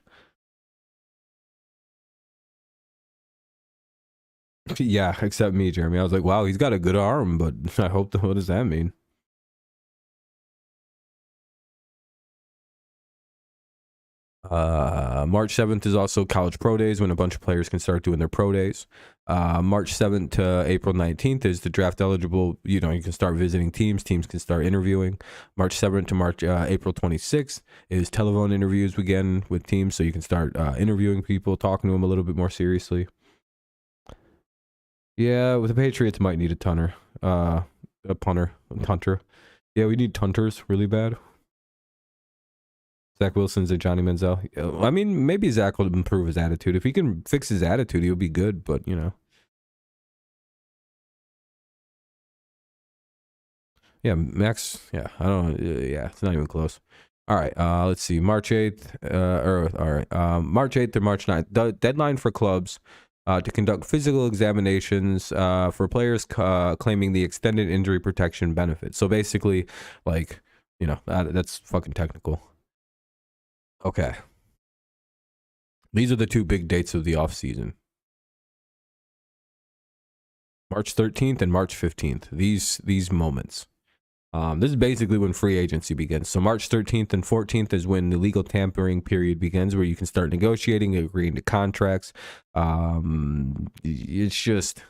[SPEAKER 1] Yeah, except me, Jeremy. I was like, wow, he's got a good arm, but I hope what does that mean? March 7th is also college pro days, when a bunch of players can start doing their pro days. March 7th to April 19th is the draft eligible. You can start visiting teams. Teams can start interviewing. March 7th to April 26th is telephone interviews again with teams. So you can start interviewing people, talking to them a little bit more seriously. Yeah, with the Patriots might need a punter. Yeah, we need punters really bad. Zach Wilson's a Johnny Manziel. I mean, maybe Zach will improve his attitude. If he can fix his attitude, he'll be good, but Yeah, Max, yeah, I don't yeah, it's not even close. All right, let's see. March 8th, March 8th to March 9th. The deadline for clubs to conduct physical examinations for players claiming the extended injury protection benefit. So basically, like, that's fucking technical. Okay. These are the 2 big dates of the off season. March 13th and March 15th. These moments. This is basically when free agency begins. So March 13th and 14th is when the legal tampering period begins, where you can start negotiating, agreeing to contracts. It's just,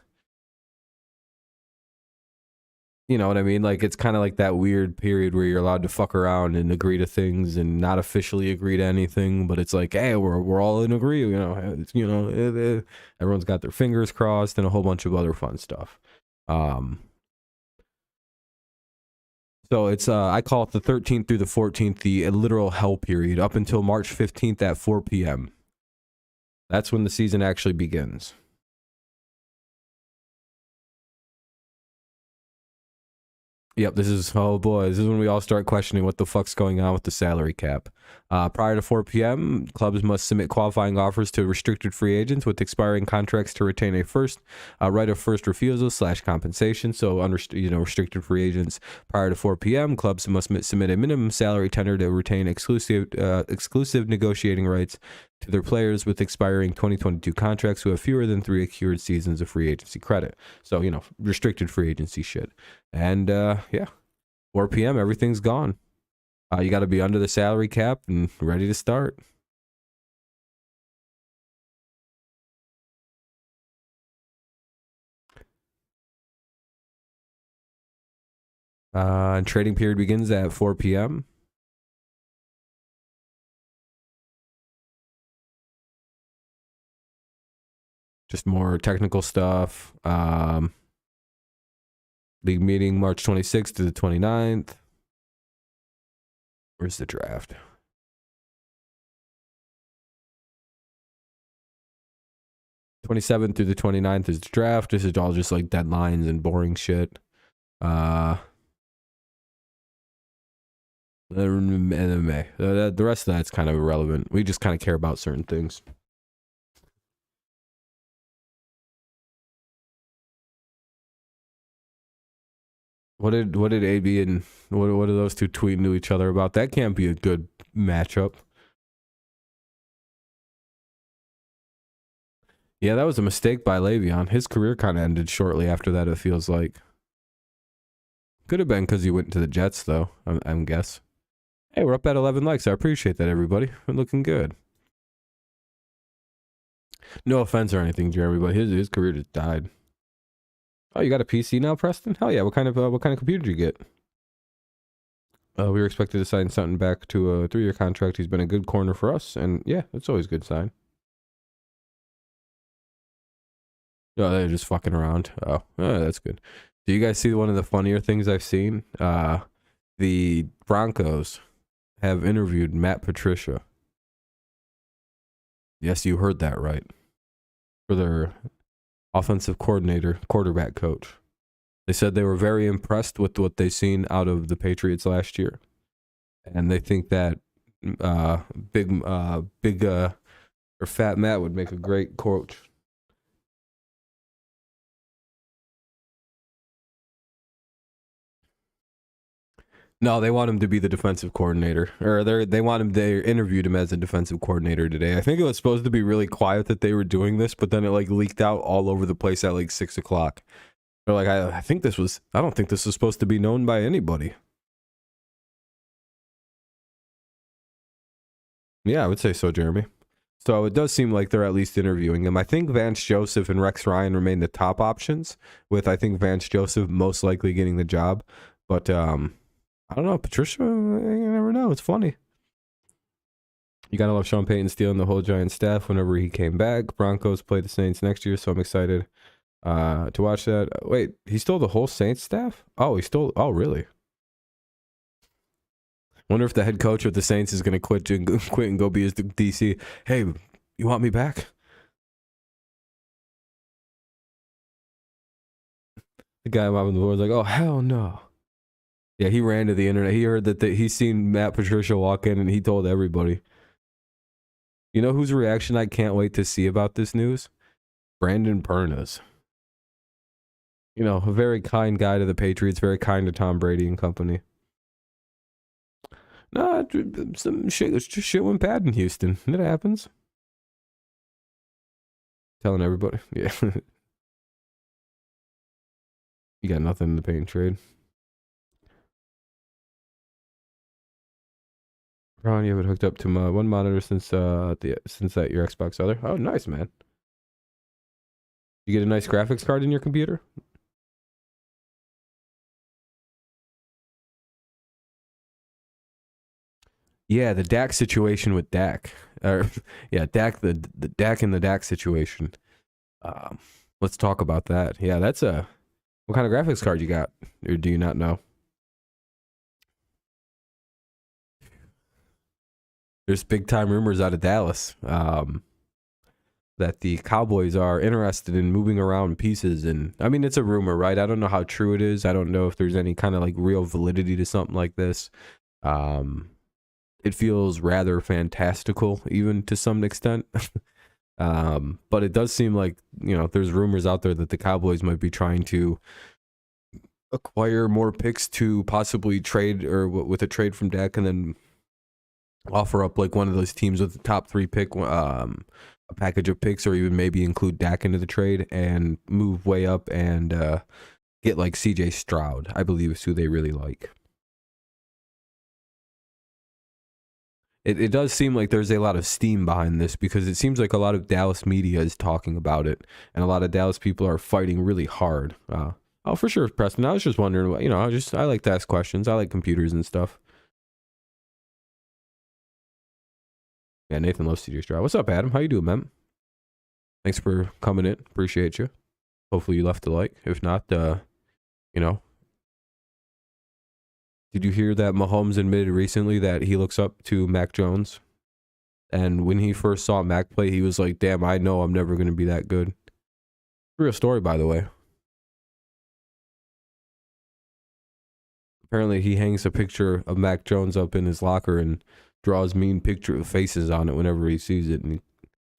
[SPEAKER 1] you know what I mean? Like, it's kind of like that weird period where you're allowed to fuck around and agree to things and not officially agree to anything, but it's like, hey, we're all in agree. Everyone's got their fingers crossed and a whole bunch of other fun stuff. So it's I call it the 13th through the 14th, the literal hell period, up until March 15th at 4 p.m. That's when the season actually begins. Yep, oh boy, this is when we all start questioning what the fuck's going on with the salary cap. Prior to 4 p.m., clubs must submit qualifying offers to restricted free agents with expiring contracts to retain a right of first refusal / compensation. So, restricted free agents prior to 4 p.m., clubs must submit a minimum salary tender to retain exclusive negotiating rights to their players with expiring 2022 contracts who have fewer than 3 accrued seasons of free agency credit. So, restricted free agency shit. And yeah, 4 p.m., everything's gone. You got to be under the salary cap and ready to start. And trading period begins at 4 p.m. Just more technical stuff. League meeting March 26th to the 29th. Where's the draft? '27th through the 29th is the draft. This is all just like deadlines and boring shit. And then May. The rest of that's kind of irrelevant. We just kind of care about certain things. What did AB and what are those two tweeting to each other about? That can't be a good matchup. Yeah, that was a mistake by Le'Veon. His career kind of ended shortly after that, it feels like. Could have been because he went to the Jets, though, I'm guess. Hey, we're up at 11 likes. I appreciate that, everybody. We're looking good. No offense or anything, Jeremy, but his career just died. Oh, you got a PC now, Preston? Hell yeah! What kind of computer did you get? We were expected to sign something back to a 3-year contract. He's been a good corner for us, and yeah, that's always a good sign. Oh, they're just fucking around. Oh, that's good. Do you guys see one of the funnier things I've seen? The Broncos have interviewed Matt Patricia. Yes, you heard that right. For their offensive coordinator, quarterback coach. They said they were very impressed with what they've seen out of the Patriots last year. And they think that big or fat Matt would make a great coach. No, they want him to be the defensive coordinator, or they want him. They interviewed him as a defensive coordinator today. I think it was supposed to be really quiet that they were doing this, but then it like leaked out all over the place at like 6 o'clock. They're like, I don't think this was supposed to be known by anybody. Yeah, I would say so, Jeremy. So it does seem like they're at least interviewing him. I think Vance Joseph and Rex Ryan remain the top options, with I think Vance Joseph most likely getting the job, but I don't know, Patricia, you never know. It's funny. You gotta love Sean Payton stealing the whole Giants staff whenever he came back. Broncos play the Saints next year, so I'm excited to watch that. Wait, he stole the whole Saints staff? Oh, really? Wonder if the head coach of the Saints is gonna quit and go be his DC. Hey, you want me back? The guy mopping the floor was like, oh, hell no. Yeah, he ran to the internet. He heard that he's seen Matt Patricia walk in, and he told everybody. You know whose reaction I can't wait to see about this news? Brandon Pernas. You know, a very kind guy to the Patriots, very kind to Tom Brady and company. Nah, some shit went bad in Houston. It happens. Telling everybody. Yeah. You got nothing in the paint trade. Ron, you have it hooked up to my one monitor since that your Xbox other. Oh, nice, man. You get a nice graphics card in your computer? Yeah, the Dak situation with Dak. Yeah, Dak, the Dak and the Dak situation. Let's talk about that. Yeah, that's what kind of graphics card you got? Or do you not know? There's big time rumors out of Dallas that the Cowboys are interested in moving around pieces. And I mean, it's a rumor, right? I don't know how true it is. I don't know if there's any kind of like real validity to something like this. It feels rather fantastical, even to some extent. But it does seem like, you know, there's rumors out there that the Cowboys might be trying to acquire more picks to possibly trade, or with a trade from Dak, and then offer up like one of those teams with the top 3 pick, a package of picks, or even maybe include Dak into the trade and move way up and get like CJ Stroud, I believe is who they really like. It does seem like there's a lot of steam behind this, because it seems like a lot of Dallas media is talking about it, and a lot of Dallas people are fighting really hard. Oh, for sure, Preston. I was just wondering, you know, I like to ask questions. I like computers and stuff. Yeah, Nathan loves CJ Stroud. What's up, Adam? How you doing, man? Thanks for coming in. Appreciate you. Hopefully you left a like. If not, you know. Did you hear that Mahomes admitted recently that he looks up to Mac Jones? And when he first saw Mac play, he was like, damn, I know I'm never going to be that good. Real story, by the way. Apparently, he hangs a picture of Mac Jones up in his locker and draws mean picture of faces on it whenever he sees it, and he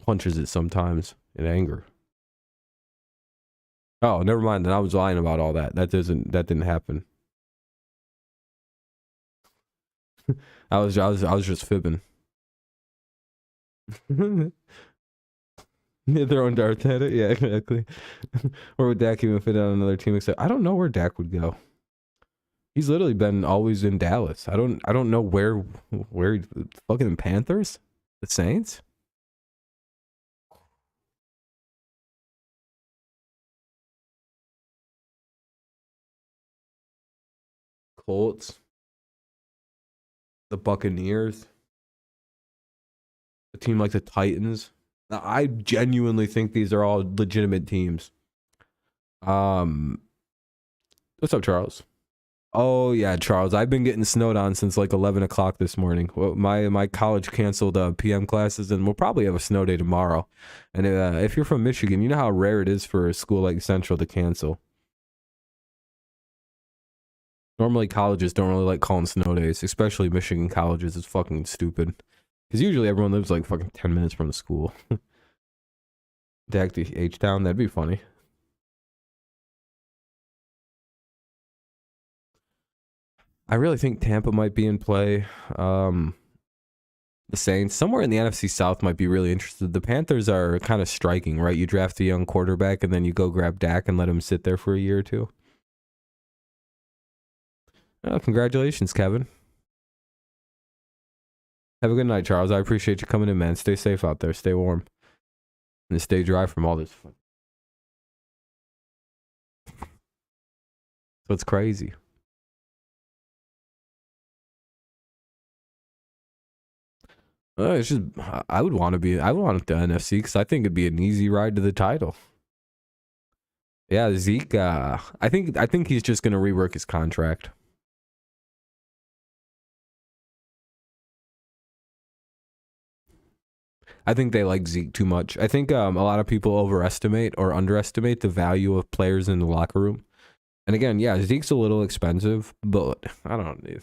[SPEAKER 1] punches it sometimes in anger. Oh, never mind. Then I was lying about all that. That didn't happen. I was just fibbing. Yeah, throwing darts at it. Yeah, exactly. Or would Dak even fit on another team? Except I don't know where Dak would go. He's literally been always in Dallas. I don't know where fucking Panthers, the Saints. Colts, the Buccaneers, a team like the Titans. I genuinely think these are all legitimate teams. What's up, Charles? Oh yeah, Charles. I've been getting snowed on since like 11 o'clock this morning. Well, my college canceled PM classes, and we'll probably have a snow day tomorrow. And if you're from Michigan, you know how rare it is for a school like Central to cancel. Normally, colleges don't really like calling snow days, especially Michigan colleges. It's fucking stupid. Because usually everyone lives like fucking 10 minutes from the school. Dak to H-Town, that'd be funny. I really think Tampa might be in play. The Saints, somewhere in the NFC South, might be really interested. The Panthers are kind of striking, right? You draft a young quarterback and then you go grab Dak and let him sit there for a year or two. Oh, congratulations, Kevin. Have a good night, Charles. I appreciate you coming in, man. Stay safe out there. Stay warm. And stay dry from all this. So it's crazy. It's just I would want the NFC because I think it'd be an easy ride to the title. Yeah, Zeke. I think he's just gonna rework his contract. I think they like Zeke too much. I think a lot of people overestimate or underestimate the value of players in the locker room. And again, yeah, Zeke's a little expensive, but I don't know.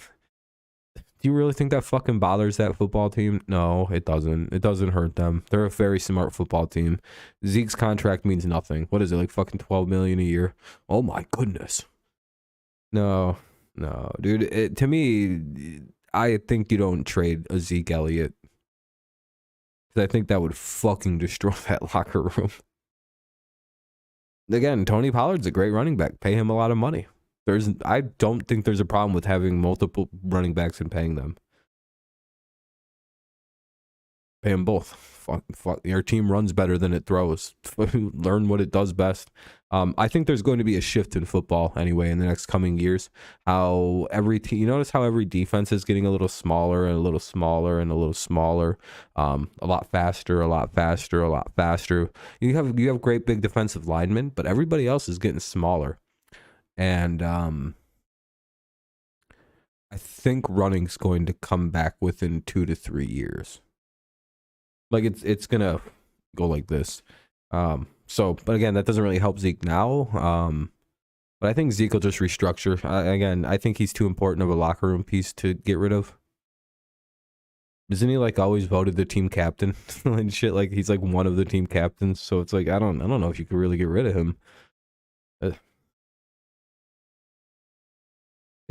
[SPEAKER 1] Do you really think that fucking bothers that football team? No, it doesn't. It doesn't hurt them. They're a very smart football team. Zeke's contract means nothing. What is it, like fucking $12 million a year? Oh my goodness. No, dude. To me, I think you don't trade a Zeke Elliott. I think that would fucking destroy that locker room. Again, Tony Pollard's a great running back. Pay him a lot of money. I don't think there's a problem with having multiple running backs and paying them. Pay them both. Fuck. Your team runs better than it throws. Learn what it does best. I think there's going to be a shift in football anyway in the next coming years. How every team, you notice how every defense is getting a little smaller and a little smaller and a little smaller, a lot faster, a lot faster, a lot faster. You have great big defensive linemen, but everybody else is getting smaller, and I think running's going to come back within 2 to 3 years. Like it's gonna go like this. But again, that doesn't really help Zeke now. But I think Zeke will just restructure. Again, I think he's too important of a locker room piece to get rid of. Isn't he like always voted the team captain and shit? Like he's like one of the team captains. So it's like I don't know if you could really get rid of him.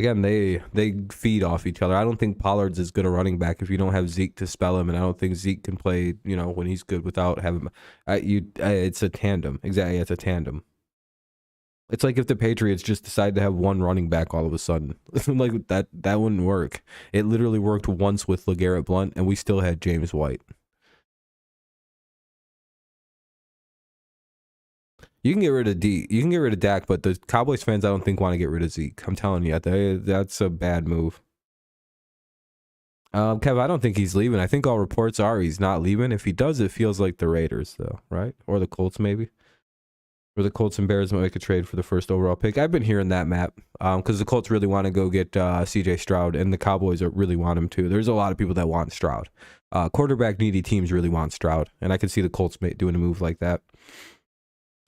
[SPEAKER 1] Again, they feed off each other. I don't think Pollard's as good a running back if you don't have Zeke to spell him, and I don't think Zeke can play, when he's good without having it's a tandem. Exactly, it's a tandem. It's like if the Patriots just decide to have one running back all of a sudden. Like that wouldn't work. It literally worked once with LeGarrette Blount, and we still had James White. You can get rid of D. You can get rid of Dak, but the Cowboys fans, I don't think, want to get rid of Zeke. I'm telling you, that's a bad move. Kev, I don't think he's leaving. I think all reports are he's not leaving. If he does, it feels like the Raiders, though, right? Or the Colts, maybe. Or the Colts and Bears might make a trade for the first overall pick. I've been hearing that, Matt, because the Colts really want to go get C.J. Stroud, and the Cowboys really want him too. There's a lot of people that want Stroud. Quarterback needy teams really want Stroud, and I can see the Colts doing a move like that.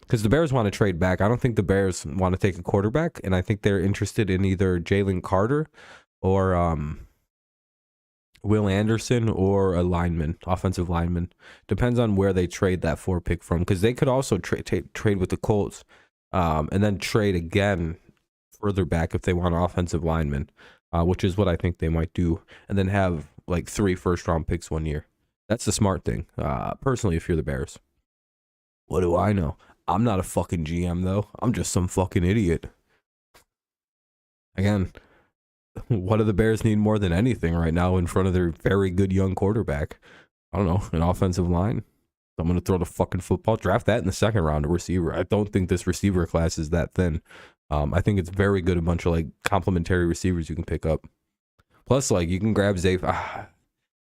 [SPEAKER 1] Because the Bears want to trade back. I don't think the Bears want to take a quarterback, and I think they're interested in either Jalen Carter or Will Anderson or a lineman, offensive lineman. Depends on where they trade that 4 pick from, because they could also trade with the Colts and then trade again further back if they want an offensive lineman, which is what I think they might do, and then have like 3 first-round picks 1 year. That's the smart thing, personally, if you're the Bears. What do I know? I'm not a fucking GM, though. I'm just some fucking idiot. Again, what do the Bears need more than anything right now in front of their very good young quarterback? I don't know, an offensive line. I'm going to throw the fucking football. Draft that in the 2nd round, a receiver. I don't think this receiver class is that thin. I think it's very good, a bunch of like complementary receivers you can pick up. Plus, like, you can grab Zay.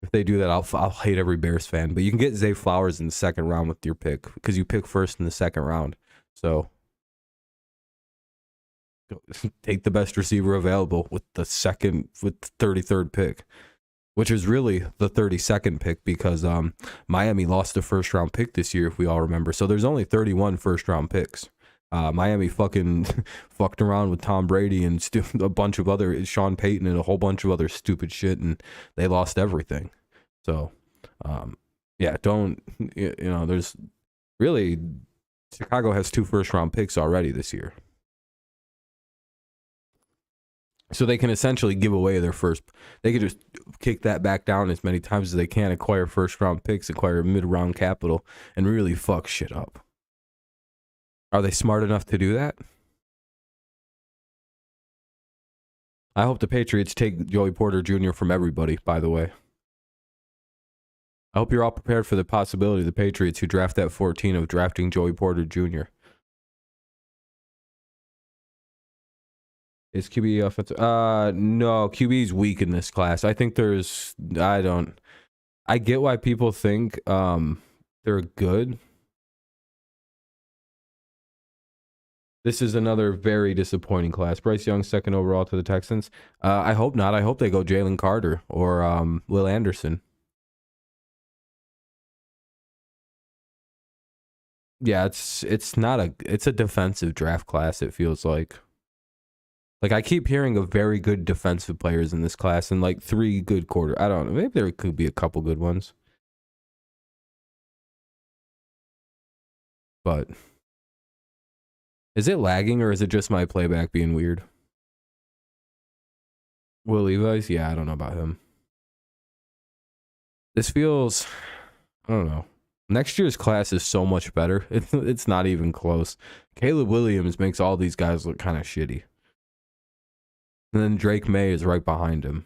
[SPEAKER 1] If they do that, I'll hate every Bears fan. But you can get Zay Flowers in the 2nd round with your pick, because you pick first in the 2nd round. So take the best receiver available with the 33rd pick, which is really the 32nd pick, because Miami lost a 1st-round pick this year, if we all remember. So there's only 31 1st-round picks. Miami fucking fucked around with Tom Brady and a bunch of other Sean Payton and a whole bunch of other stupid shit, and they lost everything. So, yeah, there's really, Chicago has 2 1st-round picks already this year. So they can essentially give away their first. They could just kick that back down as many times as they can, acquire 1st-round picks, acquire mid-round capital, and really fuck shit up. Are they smart enough to do that? I hope the Patriots take Joey Porter Jr. from everybody, by the way. I hope you're all prepared for the possibility of the Patriots, who draft at 14, of drafting Joey Porter Jr. Is QB offensive? No, QB's weak in this class. I think I get why people think they're good. This is another very disappointing class. Bryce Young, 2nd overall to the Texans. I hope not. I hope they go Jalen Carter or Will Anderson. Yeah, it's a defensive draft class, it feels like. Like, I keep hearing of very good defensive players in this class and like 3 good I don't know. Maybe there could be a couple good ones. But is it lagging, or is it just my playback being weird? Will Levis? Yeah, I don't know about him. This feels, I don't know. Next year's class is so much better. It's not even close. Caleb Williams makes all these guys look kind of shitty. And then Drake May is right behind him.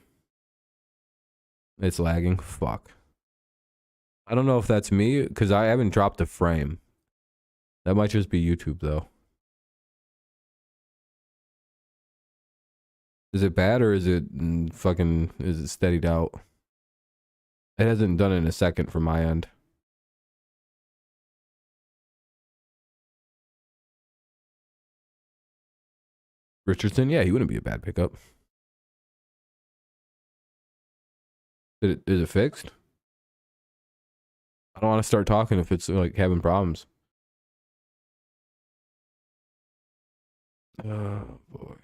[SPEAKER 1] It's lagging. Fuck. I don't know if that's me, because I haven't dropped a frame. That might just be YouTube, though. Is it bad, or is it steadied out? It hasn't done it in a second from my end. Richardson, yeah, he wouldn't be a bad pickup. Is it fixed? I don't want to start talking if it's like having problems. Oh boy.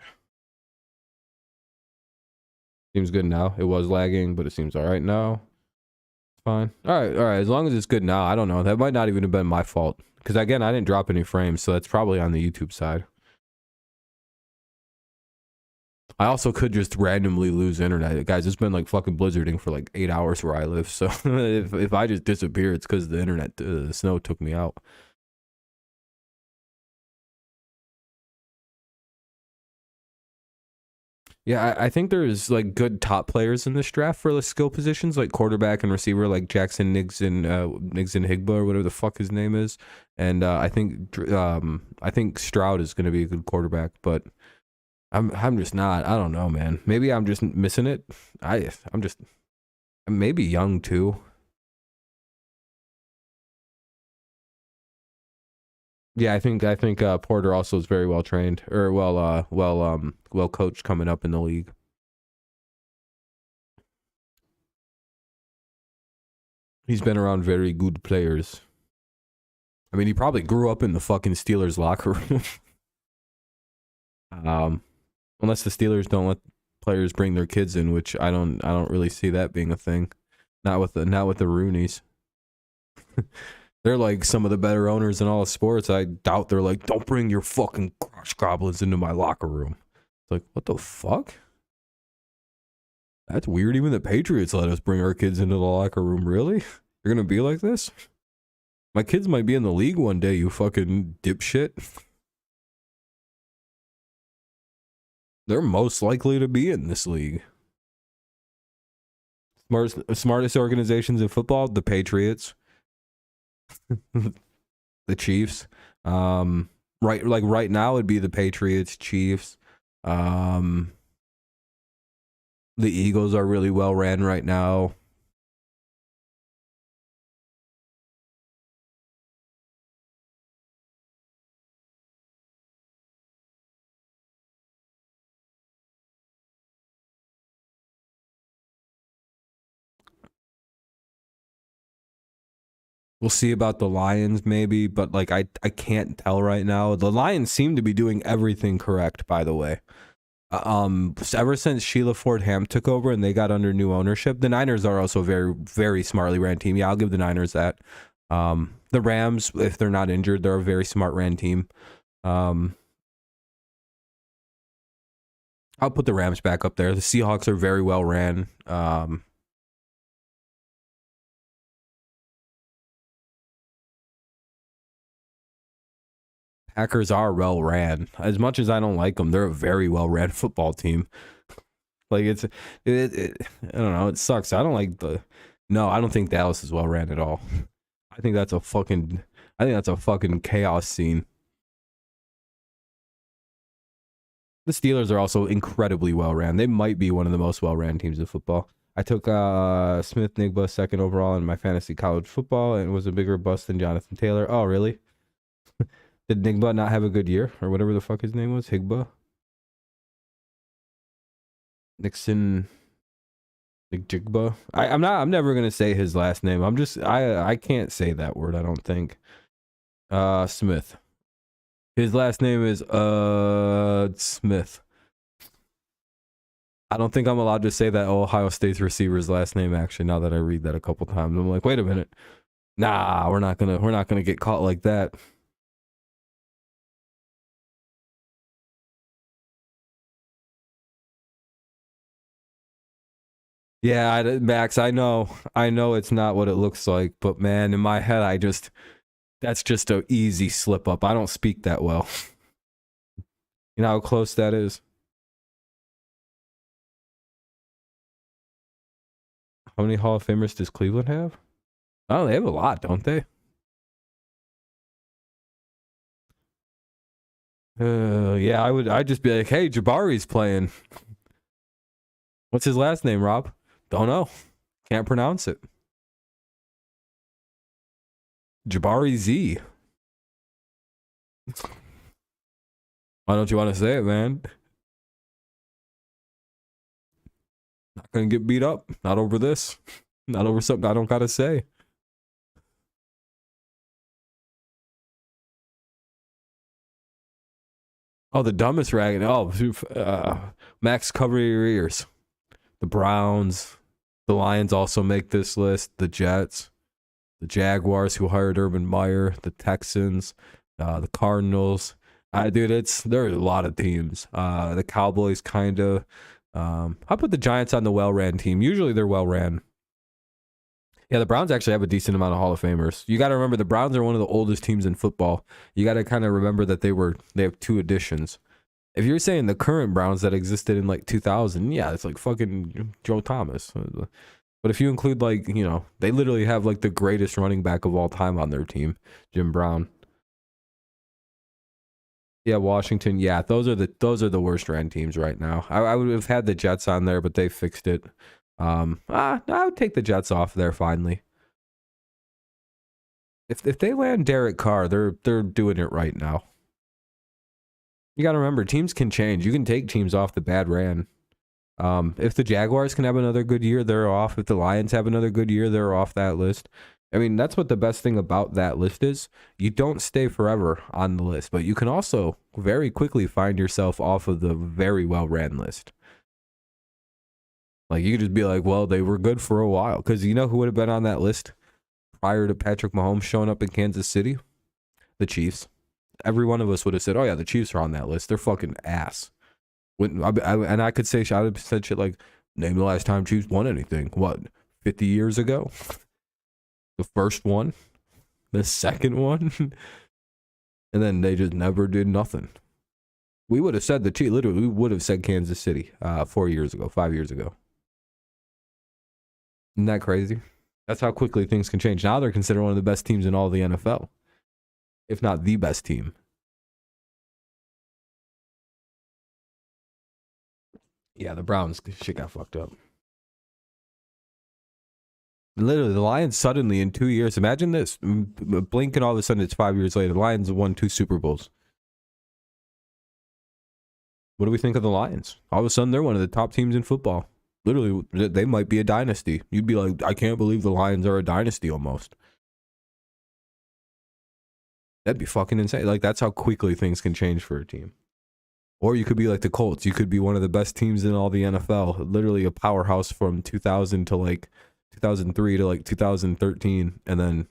[SPEAKER 1] Seems good now. It was lagging, but it seems all right now. It's fine. All right. As long as it's good now, I don't know. That might not even have been my fault, because again, I didn't drop any frames, so that's probably on the YouTube side. I also could just randomly lose internet. Guys, it's been like fucking blizzarding for like 8 hours where I live. So if I just disappear, it's because the internet, the snow took me out. Yeah, I think there's like good top players in this draft for the skill positions, like quarterback and receiver, like Jackson Niggs and Higba or whatever the fuck his name is. And I think Stroud is going to be a good quarterback, but I'm just not. I don't know, man. Maybe I'm just missing it. I'm just maybe young too. Yeah, I think Porter also is very well trained or well coached coming up in the league. He's been around very good players. I mean, he probably grew up in the fucking Steelers locker room. Unless the Steelers don't let players bring their kids in, which I don't really see that being a thing. Not with the Rooneys. They're like some of the better owners in all of sports. I doubt they're like, don't bring your fucking crush goblins into my locker room. It's like, what the fuck? That's weird. Even the Patriots let us bring our kids into the locker room. Really? You're gonna be like this? My kids might be in the league one day, you fucking dipshit. They're most likely to be in this league. Smartest organizations in football, the Patriots. The Chiefs. Right now it'd be the Patriots, Chiefs. The Eagles are really well ran right now. We'll see about the Lions maybe, but like I can't tell right now. The Lions seem to be doing everything correct, by the way. Ever since Sheila Ford Ham took over and they got under new ownership, the Niners are also very, very smartly ran team. Yeah, I'll give the Niners that. The Rams, if they're not injured, they're a very smart ran team. I'll put the Rams back up there. The Seahawks are very well ran. Packers are well ran. As much as I don't like them, they're a very well ran football team. Like I don't know. It sucks. I don't think Dallas is well ran at all. I think that's a fucking chaos scene. The Steelers are also incredibly well ran. They might be one of the most well ran teams in football. I took Smith Nigba second overall in my fantasy college football and was a bigger bust than Jonathan Taylor. Oh, really? Did Nigba not have a good year or whatever the fuck his name was? Higba? Nixon Jigba? I'm never gonna say his last name. I can't say that word, I don't think. Smith. His last name is Smith. I don't think I'm allowed to say that Ohio State's receiver's last name, actually, now that I read that a couple times. I'm like, wait a minute. Nah, we're not gonna get caught like that. Yeah, Max, I know it's not what it looks like, but man, in my head, that's just a easy slip up. I don't speak that well. You know how close that is? How many Hall of Famers does Cleveland have? Oh, they have a lot, don't they? Yeah, I'd just be like, hey, Jabari's playing. What's his last name, Rob? Don't know. Can't pronounce it. Jabari Z. Why don't you want to say it, man? Not gonna get beat up. Not over this. Not over something I don't gotta say. Oh, the dumbest rag. Oh, Max, cover your ears. The Browns, the Lions also make this list. The Jets, the Jaguars, who hired Urban Meyer, the Texans, the Cardinals. Dude, there are a lot of teams. The Cowboys, kind of. I'll put the Giants on the well-ran team. Usually they're well-ran. Yeah, the Browns actually have a decent amount of Hall of Famers. You got to remember the Browns are one of the oldest teams in football. You got to kind of remember that they have two additions. If you're saying the current Browns that existed in like 2000, yeah, it's like fucking Joe Thomas. But if you include like, you know, they literally have like the greatest running back of all time on their team, Jim Brown. Yeah, Washington. Yeah, those are the worst ran teams right now. I would have had the Jets on there, but they fixed it. I would take the Jets off there finally. If they land Derek Carr, they're doing it right now. You got to remember, teams can change. You can take teams off the bad ran. If the Jaguars can have another good year, they're off. If the Lions have another good year, they're off that list. I mean, that's what the best thing about that list is. You don't stay forever on the list, but you can also very quickly find yourself off of the very well-ran list. Like, you could just be like, well, they were good for a while. Because you know who would have been on that list prior to Patrick Mahomes showing up in Kansas City? The Chiefs. Every one of us would have said, oh, yeah, the Chiefs are on that list. They're fucking ass. And I could say, I would have said shit like, name the last time Chiefs won anything. What, 50 years ago? The first one? The second one? And then they just never did nothing. We would have said the Chiefs. Literally, we would have said Kansas City 4 years ago, 5 years ago. Isn't that crazy? That's how quickly things can change. Now they're considered one of the best teams in all the NFL, if not the best team. Yeah, the Browns shit got fucked up. Literally, the Lions suddenly in 2 years. Imagine this. Blink and all of a sudden it's 5 years later. The Lions won 2 Super Bowls. What do we think of the Lions? All of a sudden they're one of the top teams in football. Literally, they might be a dynasty. You'd be like, I can't believe the Lions are a dynasty almost. That'd be fucking insane. Like, that's how quickly things can change for a team. Or you could be like the Colts. You could be one of the best teams in all the NFL. Literally a powerhouse from 2000 to like 2003 to like 2013. And then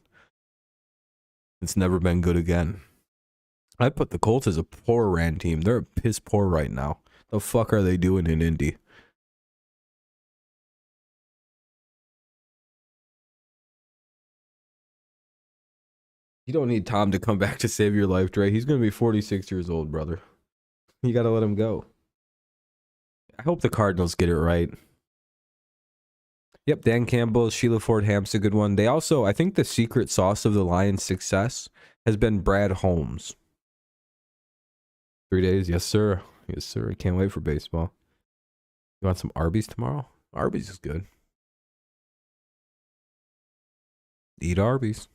[SPEAKER 1] it's never been good again. I put the Colts as a poor ran team. They're piss poor right now. The fuck are they doing in Indy? You don't need Tom to come back to save your life, Dre. He's going to be 46 years old, brother. You got to let him go. I hope the Cardinals get it right. Yep, Dan Campbell, Sheila Ford Hamp's a good one. They also, I think the secret sauce of the Lions' success has been Brad Holmes. 3 days? Yes, sir. Yes, sir. I can't wait for baseball. You want some Arby's tomorrow? Arby's is good. Eat Arby's.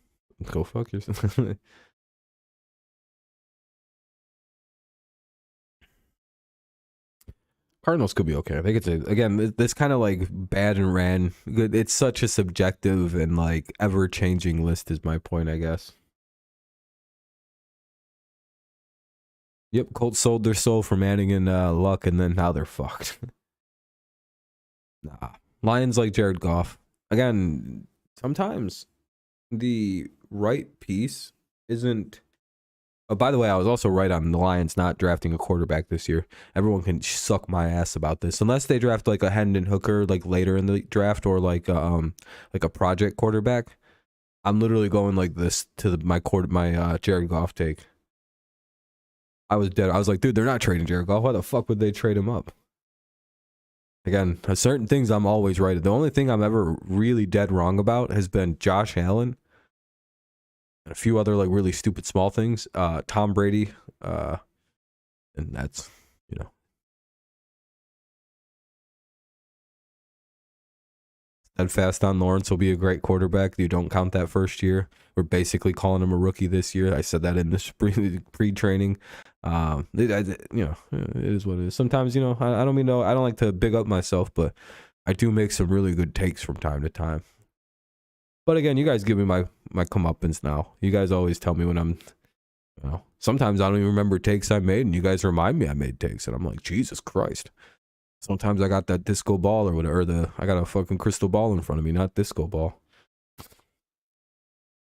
[SPEAKER 1] Go fuck yourself. Cardinals could be okay. I think it's again, this kind of like bad and ran. It's such a subjective and like ever changing list is my point, I guess. Yep, Colts sold their soul for Manning and Luck, and then now they're fucked. Nah. Lions like Jared Goff. Again, sometimes the right piece isn't. Oh, by the way, I was also right on the Lions not drafting a quarterback this year. Everyone can suck my ass about this, unless they draft like a Hendon Hooker like later in the draft or like a project quarterback. I'm literally going like this to my Jared Goff take. I was dead. I was like, dude, they're not trading Jared Goff. Why the fuck would they trade him up? Again, certain things I'm always right. The only thing I'm ever really dead wrong about has been Josh Allen and a few other like really stupid small things. Tom Brady, and that's, you know. Steadfast on Lawrence will be a great quarterback. You don't count that first year. We're basically calling him a rookie this year. I said that in this pre-training. It is what it is. Sometimes, you know, I don't mean to, I don't like to big up myself, but I do make some really good takes from time to time. But again, you guys give me my comeuppance now. You guys always tell me when I'm, you know, sometimes I don't even remember takes I made, and you guys remind me I made takes, and I'm like, Jesus Christ. Sometimes I got that disco ball or whatever, I got a fucking crystal ball in front of me, not disco ball.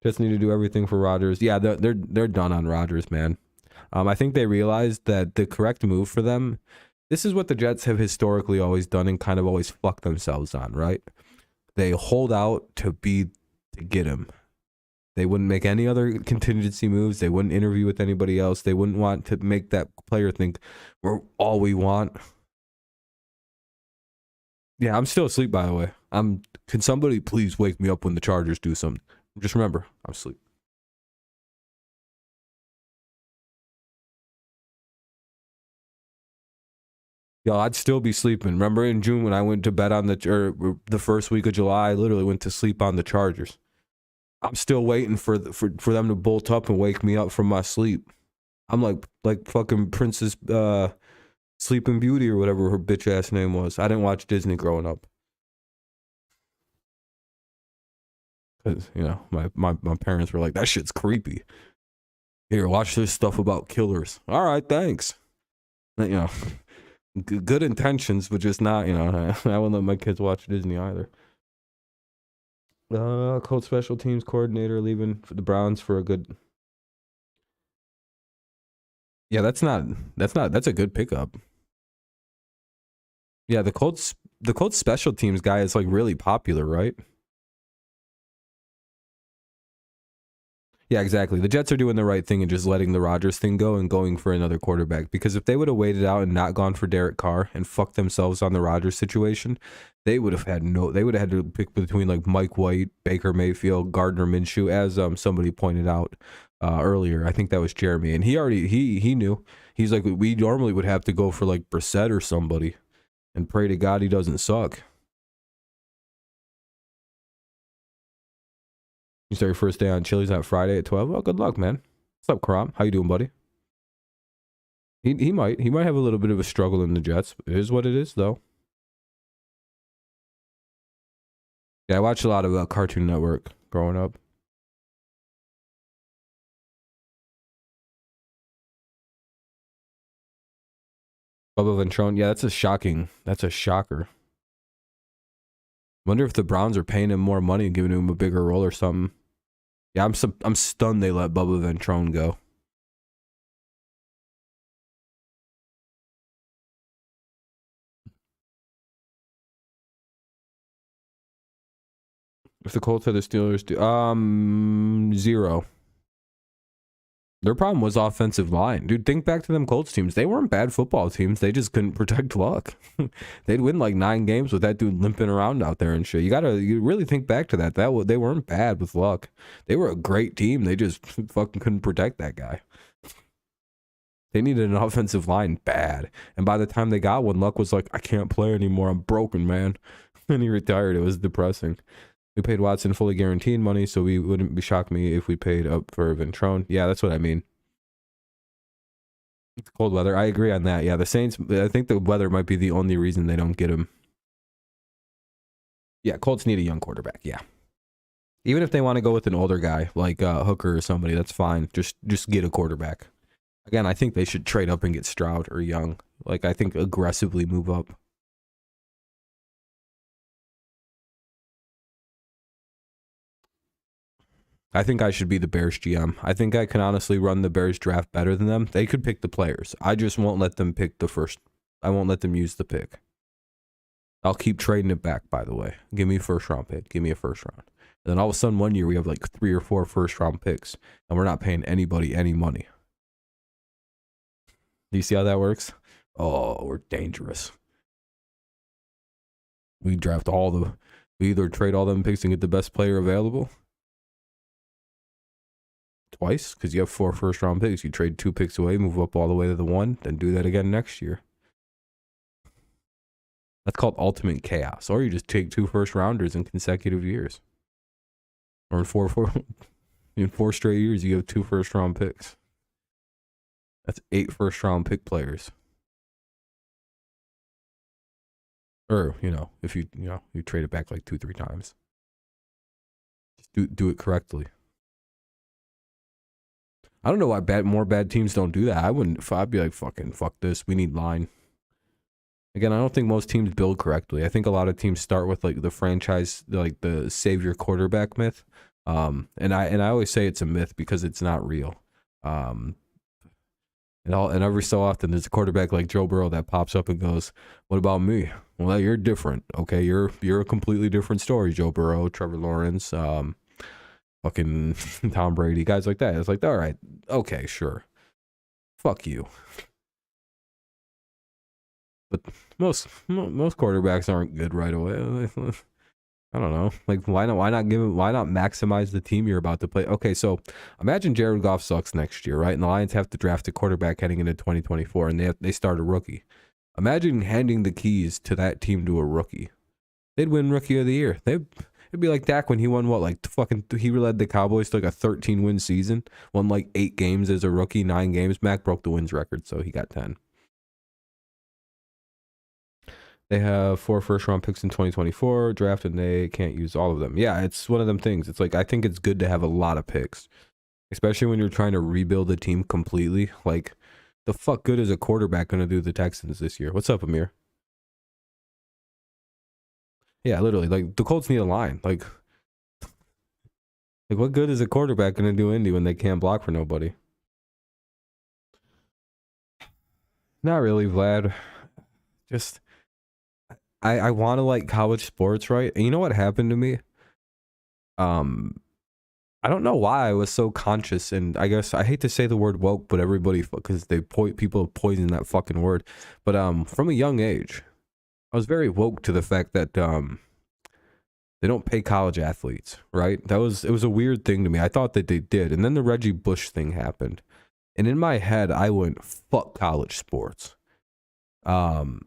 [SPEAKER 1] Just need to do everything for Rodgers. Yeah, they're done on Rodgers, man. I think they realized that the correct move for them, this is what the Jets have historically always done and kind of always fucked themselves on, right? They hold out to get him. They wouldn't make any other contingency moves. They wouldn't interview with anybody else. They wouldn't want to make that player think we're all we want. Yeah, I'm still asleep, by the way. Can somebody please wake me up when the Chargers do something? Just remember, I'm asleep. Yo, I'd still be sleeping. Remember in June when I went to bed on the first week of July, I literally went to sleep on the Chargers. I'm still waiting for them to bolt up and wake me up from my sleep. I'm like fucking Princess Sleeping Beauty or whatever her bitch ass name was. I didn't watch Disney growing up. Cause my parents were like, that shit's creepy. Here, watch this stuff about killers. All right, thanks. Good intentions, but just not. I wouldn't let my kids watch Disney either. Colts special teams coordinator leaving for the Browns for a good. Yeah, that's a good pickup. Yeah, the Colts special teams guy is like really popular, right? Yeah, exactly. The Jets are doing the right thing and just letting the Rodgers thing go and going for another quarterback. Because if they would have waited out and not gone for Derek Carr and fucked themselves on the Rodgers situation, they would have had to pick between like Mike White, Baker Mayfield, Gardner Minshew, as somebody pointed out earlier. I think that was Jeremy, and he knew. He's like, we normally would have to go for like Brissett or somebody, and pray to God he doesn't suck. You start your first day on Chili's on Friday at 12. Well, good luck, man. What's up, Karam? How you doing, buddy? He might have a little bit of a struggle in the Jets. It is what it is, though. Yeah, I watched a lot of Cartoon Network growing up. Bubba Ventrone. Yeah, that's a shocker. Wonder if the Browns are paying him more money and giving him a bigger role or something. Yeah, I'm stunned they let Bubba Ventrone go. If the Colts had the Steelers do 0. Their problem was offensive line. Dude, think back to them Colts teams. They weren't bad football teams. They just couldn't protect Luck. They'd win like 9 games with that dude limping around out there and shit. You really think back to that. They weren't bad with Luck. They were a great team. They just fucking couldn't protect that guy. They needed an offensive line bad. And by the time they got one, Luck was like, I can't play anymore. I'm broken, man. And he retired. It was depressing. We paid Watson fully guaranteed money, so we wouldn't be shocked me if we paid up for Ventrone. Yeah, that's what I mean. It's cold weather. I agree on that. Yeah, the Saints, I think the weather might be the only reason they don't get him. Yeah, Colts need a young quarterback. Yeah. Even if they want to go with an older guy like Hooker or somebody, that's fine. Just get a quarterback. Again, I think they should trade up and get Stroud or Young. Like, I think aggressively move up. I think I should be the Bears GM. I think I can honestly run the Bears draft better than them. They could pick the players. I just won't let them pick the first. I won't let them use the pick. I'll keep trading it back, by the way. Give me a first round pick. Give me a first round. And then all of a sudden one year we have like 3 or 4 first round picks and we're not paying anybody any money. Do you see how that works? Oh, we're dangerous. We either trade all them picks and get the best player available. Twice, because you have 4 first round picks. You trade 2 picks away, move up all the way to the 1, then do that again next year. That's called ultimate chaos. Or you just take 2 first rounders in consecutive years. Or in 4 straight years, you have 2 first round picks. That's 8 first round pick players. Or, if you trade it back like 2-3 times. Just do it correctly. I don't know why more bad teams don't do that. I'd be like, fucking fuck this. We need line. Again, I don't think most teams build correctly. I think a lot of teams start with like the franchise, like the savior quarterback myth. And I always say it's a myth because it's not real. And every so often there's a quarterback like Joe Burrow that pops up and goes, "What about me?" Well, you're different. Okay, you're a completely different story, Joe Burrow, Trevor Lawrence. fucking Tom Brady, guys like that. It's like, all right, okay, sure, fuck you. But most quarterbacks aren't good right away. I don't know. Like, why not? Why not maximize the team you're about to play? Okay, so imagine Jared Goff sucks next year, right? And the Lions have to draft a quarterback heading into 2024, and they start a rookie. Imagine handing the keys to that team to a rookie. They'd win Rookie of the Year. It'd be like Dak when he won what, like he led the Cowboys to like a 13-win season, won like 8 games as a rookie, 9 games. Mac broke the wins record, so he got 10. They have 4 first-round picks in 2024 draft, and they can't use all of them. Yeah, it's one of them things. It's like, I think it's good to have a lot of picks, especially when you're trying to rebuild a team completely. Like, the fuck good is a quarterback going to do the Texans this year? What's up, Amir? Yeah, literally. Like, the Colts need a line. Like what good is a quarterback going to do Indy when they can't block for nobody? Not really, Vlad. Just, I want to like college sports, right? And you know what happened to me? I don't know why I was so conscious, and I guess I hate to say the word woke, but everybody, because people poison that fucking word. But from a young age, I was very woke to the fact that they don't pay college athletes, right? It was a weird thing to me. I thought that they did, and then the Reggie Bush thing happened, and in my head, I went, fuck college sports. And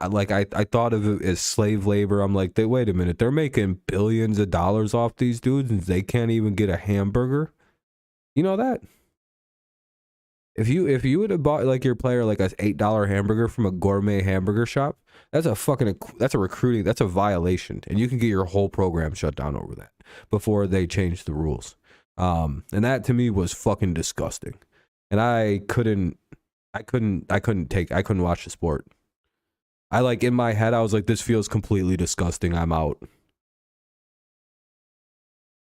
[SPEAKER 1] like I thought of it as slave labor. I'm like, wait a minute, they're making billions of dollars off these dudes and they can't even get a hamburger. You know that? If you would have bought like your player like a $8 hamburger from a gourmet hamburger shop, that's a recruiting, that's a violation, and you can get your whole program shut down over that before they change the rules. And that to me was fucking disgusting. And I couldn't watch the sport. I like, in my head, I was like, this feels completely disgusting. I'm out.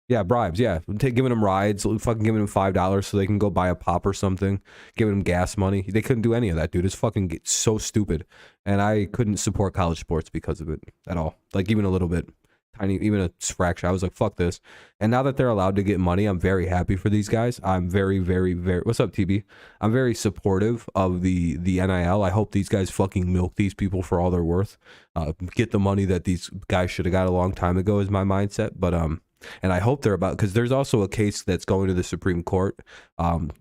[SPEAKER 1] Yeah, bribes. Yeah, giving them rides, fucking giving them $5 so they can go buy a pop or something, giving them gas money. They couldn't do any of that, dude. It's fucking so stupid, and I couldn't support college sports because of it at all. Like, even a little bit, even a fraction. I was like, fuck this. And now that they're allowed to get money, I'm very happy for these guys. I'm very, very, very. What's up, TB? I'm very supportive of the NIL. I hope these guys fucking milk these people for all they're worth. Get the money that these guys should have got a long time ago is my mindset. But and I hope they're about, because there's also a case that's going to the Supreme Court.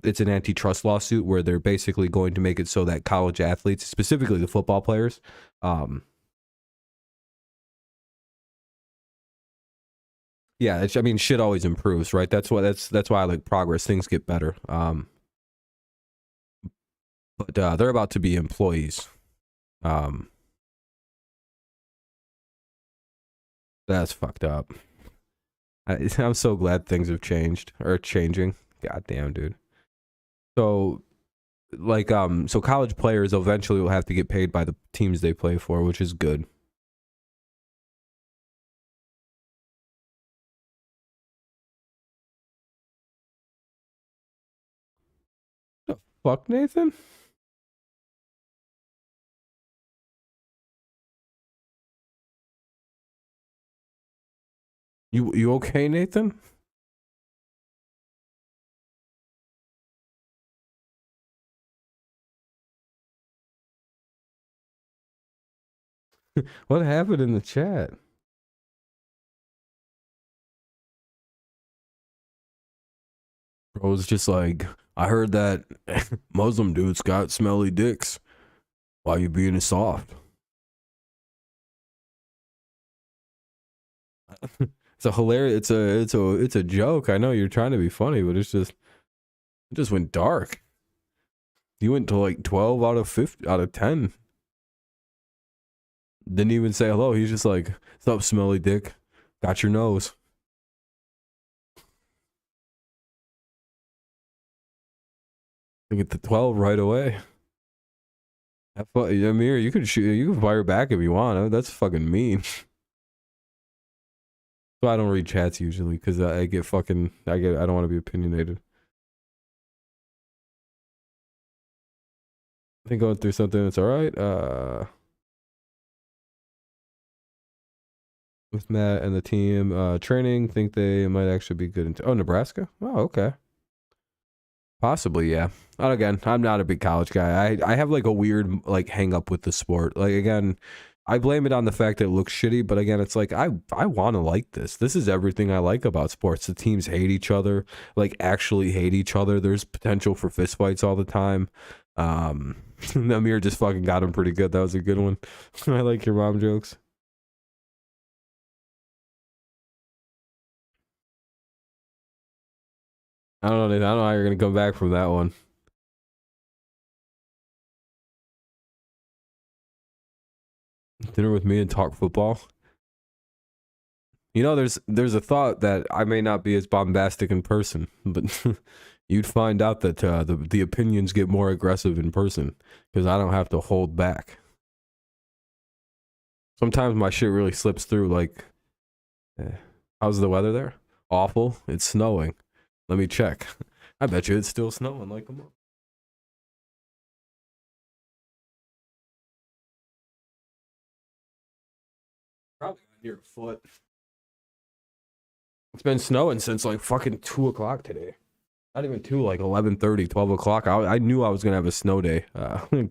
[SPEAKER 1] It's an antitrust lawsuit where they're basically going to make it so that college athletes, specifically the football players, yeah, I mean, shit always improves, right? That's why I like progress. Things get better. But they're about to be employees. That's fucked up. I'm so glad things have changed or changing. God damn, dude. So, like, so college players eventually will have to get paid by the teams they play for, which is good. The fuck, Nathan? You okay, Nathan? What happened in the chat? Bro, was just like, I heard that Muslim dudes got smelly dicks. Why you being soft? It's a hilarious. It's a joke. I know you're trying to be funny, but it just went dark. You went to like 12 out of 50 out of 10. Didn't even say hello. He's just like, "What's up, smelly dick? Got your nose." You get the 12 right away. Amir, you can fire back if you want. That's fucking mean. So I don't read chats usually because I don't want to be opinionated. I think going through something that's all right. with Matt and the team training. Think they might actually be good. Oh, Nebraska. Oh, okay. Possibly, yeah. And again, I'm not a big college guy. I have like a weird like hang up with the sport. Like again, I blame it on the fact that it looks shitty, but again, it's like I want to like this. This is everything I like about sports. The teams hate each other, like actually hate each other. There's potential for fistfights all the time. Amir just fucking got him pretty good. That was a good one. I like your mom jokes. I don't know. I don't know how you're gonna come back from that one. Dinner with me and talk football. You know, there's a thought that I may not be as bombastic in person, but you'd find out that the opinions get more aggressive in person because I don't have to hold back. Sometimes my shit really slips through. Like, how's the weather there? Awful. It's snowing. Let me check. I bet you it's still snowing like a month. Probably near a foot. It's been snowing since like fucking 2 o'clock today. Not even 2, like 11:30, 12 o'clock. I knew I was gonna have a snow day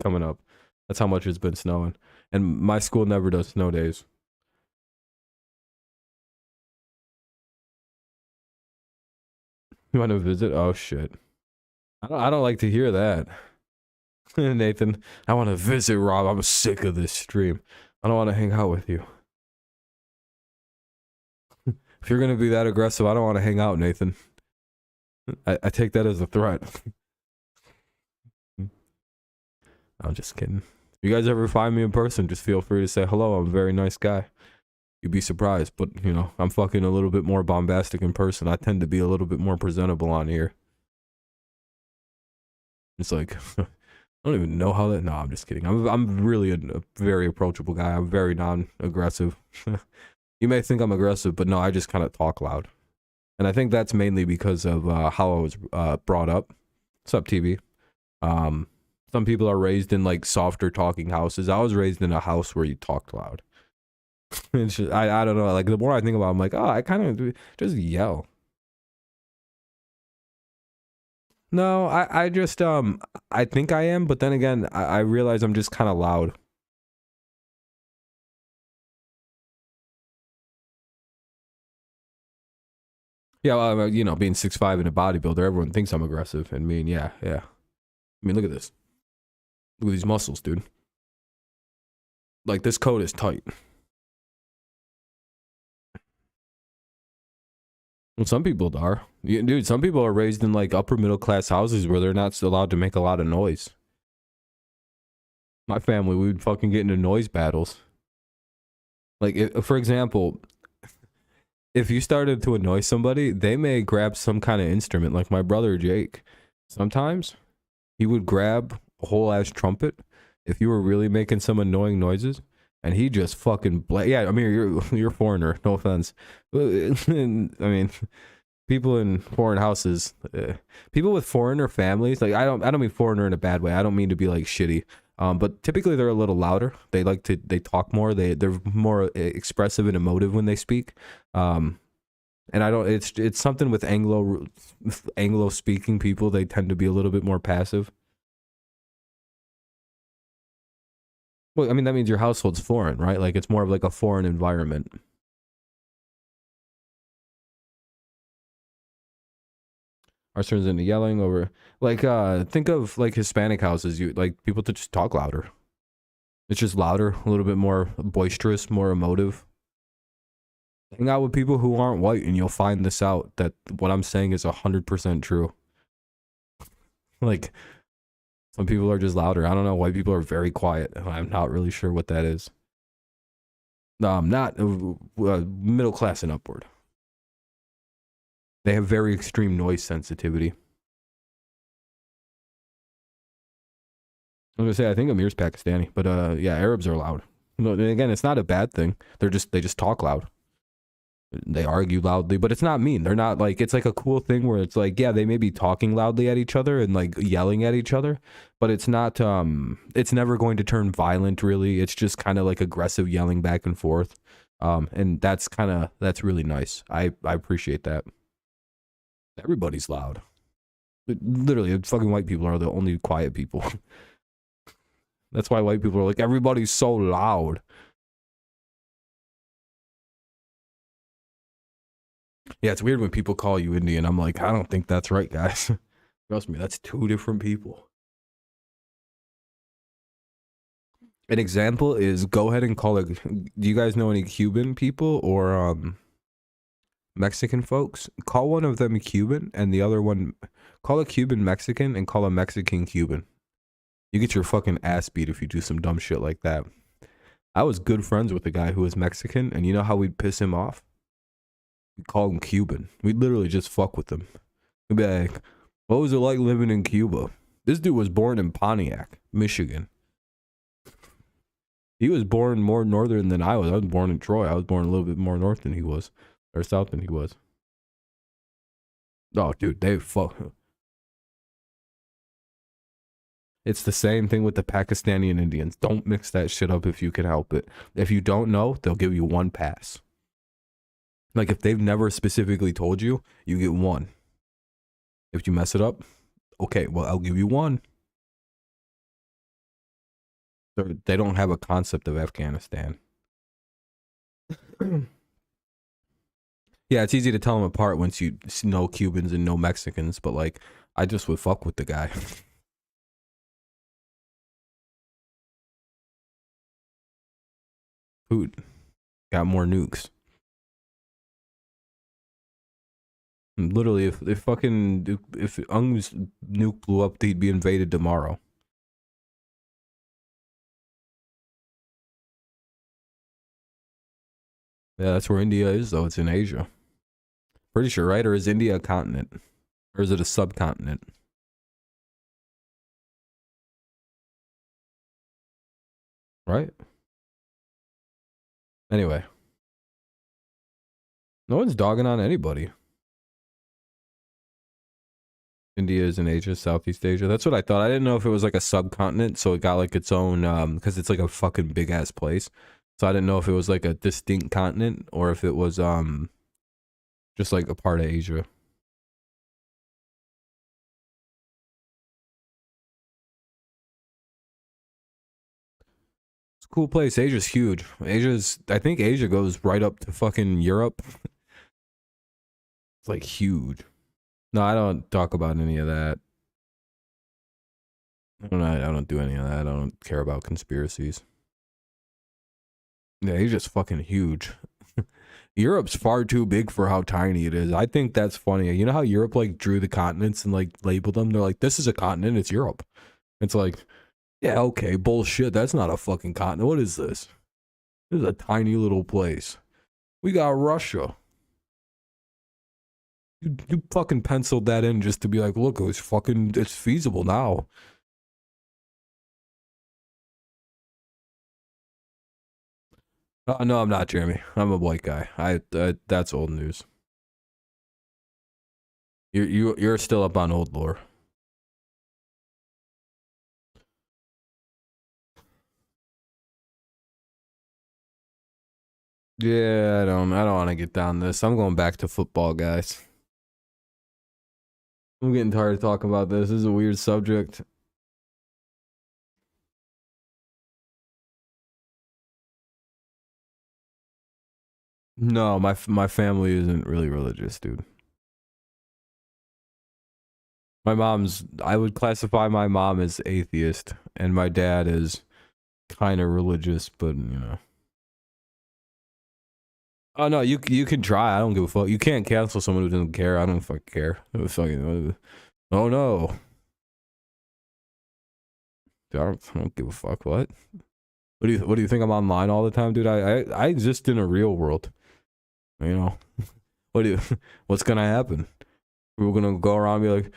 [SPEAKER 1] coming up. That's how much it's been snowing. And my school never does snow days. You want to visit? Oh shit. I don't like to hear that. Nathan, I want to visit Rob. I'm sick of this stream. I don't want to hang out with you. If you're gonna be that aggressive, I don't want to hang out, Nathan. I take that as a threat. I'm just kidding. If you guys ever find me in person, just feel free to say hello. I'm a very nice guy. You'd be surprised, but you know, I'm fucking a little bit more bombastic in person. I tend to be a little bit more presentable on here. It's like I don't even know how that. No, I'm just kidding. I'm really a very approachable guy. I'm very non-aggressive. You may think I'm aggressive, but no, I just kind of talk loud. And I think that's mainly because of how I was brought up. What's up, TV? Some people are raised in like softer talking houses. I was raised in a house where you talked loud. It's just, I don't know. Like the more I think about it, I'm like, oh, I kind of just yell. No, I just I think I am, but then again, I realize I'm just kind of loud. Yeah, well, you know, being 6'5" and a bodybuilder, everyone thinks I'm aggressive. And mean, yeah. I mean, look at this. Look at these muscles, dude. Like, this coat is tight. Well, some people are. Dude, some people are raised in, like, upper middle class houses where they're not allowed to make a lot of noise. My family, we would fucking get into noise battles. Like, for example, if you started to annoy somebody, they may grab some kind of instrument, like my brother Jake. Sometimes he would grab a whole ass trumpet if you were really making some annoying noises, and he just fucking yeah. I mean, you're a foreigner, no offense. I mean, people in foreign houses, people with foreigner families, like I don't mean foreigner in a bad way. I don't mean to be like shitty. But typically they're a little louder. They talk more. They're more expressive and emotive when they speak. And I don't. It's something with Anglo speaking people. They tend to be a little bit more passive. Well, I mean that means your household's foreign, right? Like it's more of like a foreign environment. Ours turns into yelling over. Like think of like Hispanic houses. You like people to just talk louder. It's just louder, a little bit more boisterous, more emotive. Hang out with people who aren't white and you'll find this out, that what I'm saying is 100% true. Like, some people are just louder. I don't know. White people are very quiet. I'm not really sure what that is. No, I'm not middle class and upward. They have very extreme noise sensitivity. I was gonna say, I think Amir's Pakistani, but yeah, Arabs are loud. You know, and again, it's not a bad thing. They just talk loud. They argue loudly, but it's not mean. They're not like, it's like a cool thing where it's like, yeah, they may be talking loudly at each other and like yelling at each other, but it's not it's never going to turn violent really. It's just kind of like aggressive yelling back and forth. And that's really nice. I appreciate that. Everybody's loud. Literally, fucking white people are the only quiet people. That's why white people are like, everybody's so loud. Yeah, it's weird when people call you Indian. I'm like, I don't think that's right, guys. Trust me, that's two different people. An example is, go ahead and call it. Do you guys know any Cuban people or Mexican folks? Call one of them Cuban and the other one, call a Cuban Mexican and call a Mexican Cuban. You get your fucking ass beat if you do some dumb shit like that. I was good friends with a guy who was Mexican, and you know how we'd piss him off? We'd call him Cuban. We'd literally just fuck with him. We'd be like, what was it like living in Cuba? This dude was born in Pontiac, Michigan. He was born more northern than I was. I was born in Troy. I was born a little bit more north than he was. Or south than he was. Oh, dude, they fuck. It's the same thing with the Pakistani and Indians. Don't mix that shit up if you can help it. If you don't know, they'll give you one pass. Like, if they've never specifically told you, you get one. If you mess it up, okay, well, I'll give you one. They don't have a concept of Afghanistan. Yeah, it's easy to tell them apart once you know Cubans and know Mexicans, but like, I just would fuck with the guy. Food. Got more nukes. Literally, if Ung's nuke blew up, he'd be invaded tomorrow. Yeah, that's where India is, though. It's in Asia. Pretty sure, right? Or is India a continent? Or is it a subcontinent? Right? Anyway. No one's dogging on anybody. India is in Asia, Southeast Asia. That's what I thought. I didn't know if it was like a subcontinent, so it got like its own, because it's like a fucking big ass place. So I didn't know if it was like a distinct continent or if it was just like a part of Asia. It's a cool place. Asia's huge. I think Asia goes right up to fucking Europe. It's like huge. No, I don't talk about any of that. I don't do any of that. I don't care about conspiracies. Yeah, Asia's fucking huge. Europe's far too big for how tiny it is. I think that's funny. You know how Europe like drew the continents and like labeled them? They're like, this is a continent, it's Europe. It's like, yeah, okay, bullshit. That's not a fucking continent. What is this? This is a tiny little place. We got Russia. You fucking penciled that in just to be like, look, it's feasible now. No, I'm not, Jeremy. I'm a white guy. That's old news. You're still up on old lore. Yeah, I don't want to get down this. I'm going back to football, guys. I'm getting tired of talking about this. This is a weird subject. No, my family isn't really religious, dude. I would classify my mom as atheist, and my dad is kind of religious, but you know. Oh no, you can try. I don't give a fuck. You can't cancel someone who doesn't care. I don't fucking care. Oh no. I don't give a fuck. What do you think? I'm online all the time, dude? I exist in a real world. You know. What's gonna happen? We're gonna go around and be like,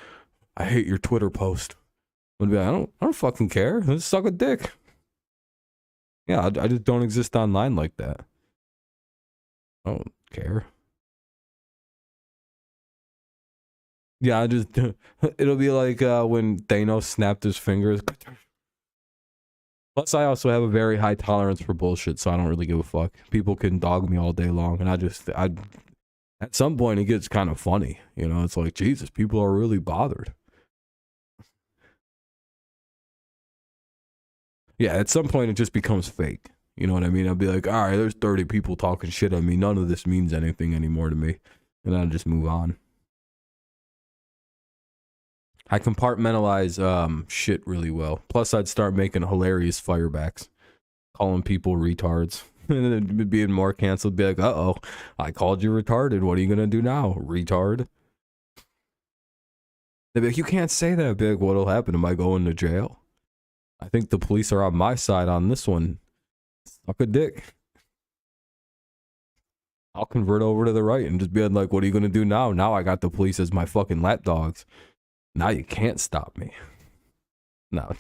[SPEAKER 1] I hate your Twitter post. I'm gonna be like, I don't fucking care. Let's suck a dick. Yeah, I just don't exist online like that. I don't care. Yeah, it'll be like when Thanos snapped his fingers. Plus, I also have a very high tolerance for bullshit, so I don't really give a fuck. People can dog me all day long, and I at some point it gets kind of funny, you know. It's like, Jesus, people are really bothered. Yeah, at some point it just becomes fake. You know what I mean? I'll be like, all right, there's 30 people talking shit on me. None of this means anything anymore to me, and I'll just move on. I compartmentalize shit really well. Plus, I'd start making hilarious firebacks, calling people retards, and then being more canceled. Be like, uh-oh, I called you retarded. What are you gonna do now, retard? They'd be like, you can't say that. I'd be like, what'll happen? Am I going to jail? I think the police are on my side on this one. Suck a dick. I'll convert over to the right and just be like, what are you gonna do now? Now I got the police as my fucking lapdogs. Now you can't stop me. No.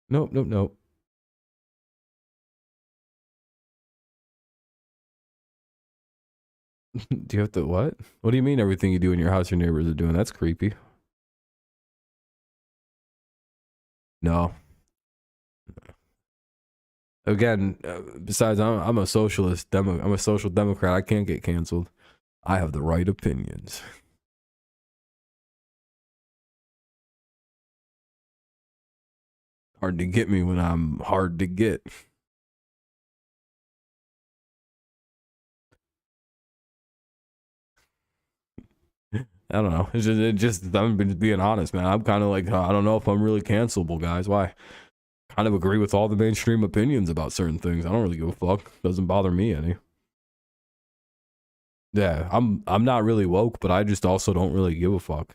[SPEAKER 1] Nope, nope, nope. Do you have to what? What do you mean everything you do in your house your neighbors are doing? That's creepy. No. Again, besides, I'm a socialist. I'm a social democrat. I can't get canceled. I have the right opinions. Hard to get me when I'm hard to get. I don't know. It's just I'm being honest, man. I'm kind of like, I don't know if I'm really cancelable, guys. Why? Kind of agree with all the mainstream opinions about certain things. I don't really give a fuck. Doesn't bother me any. Yeah, I'm not really woke, but I just also don't really give a fuck.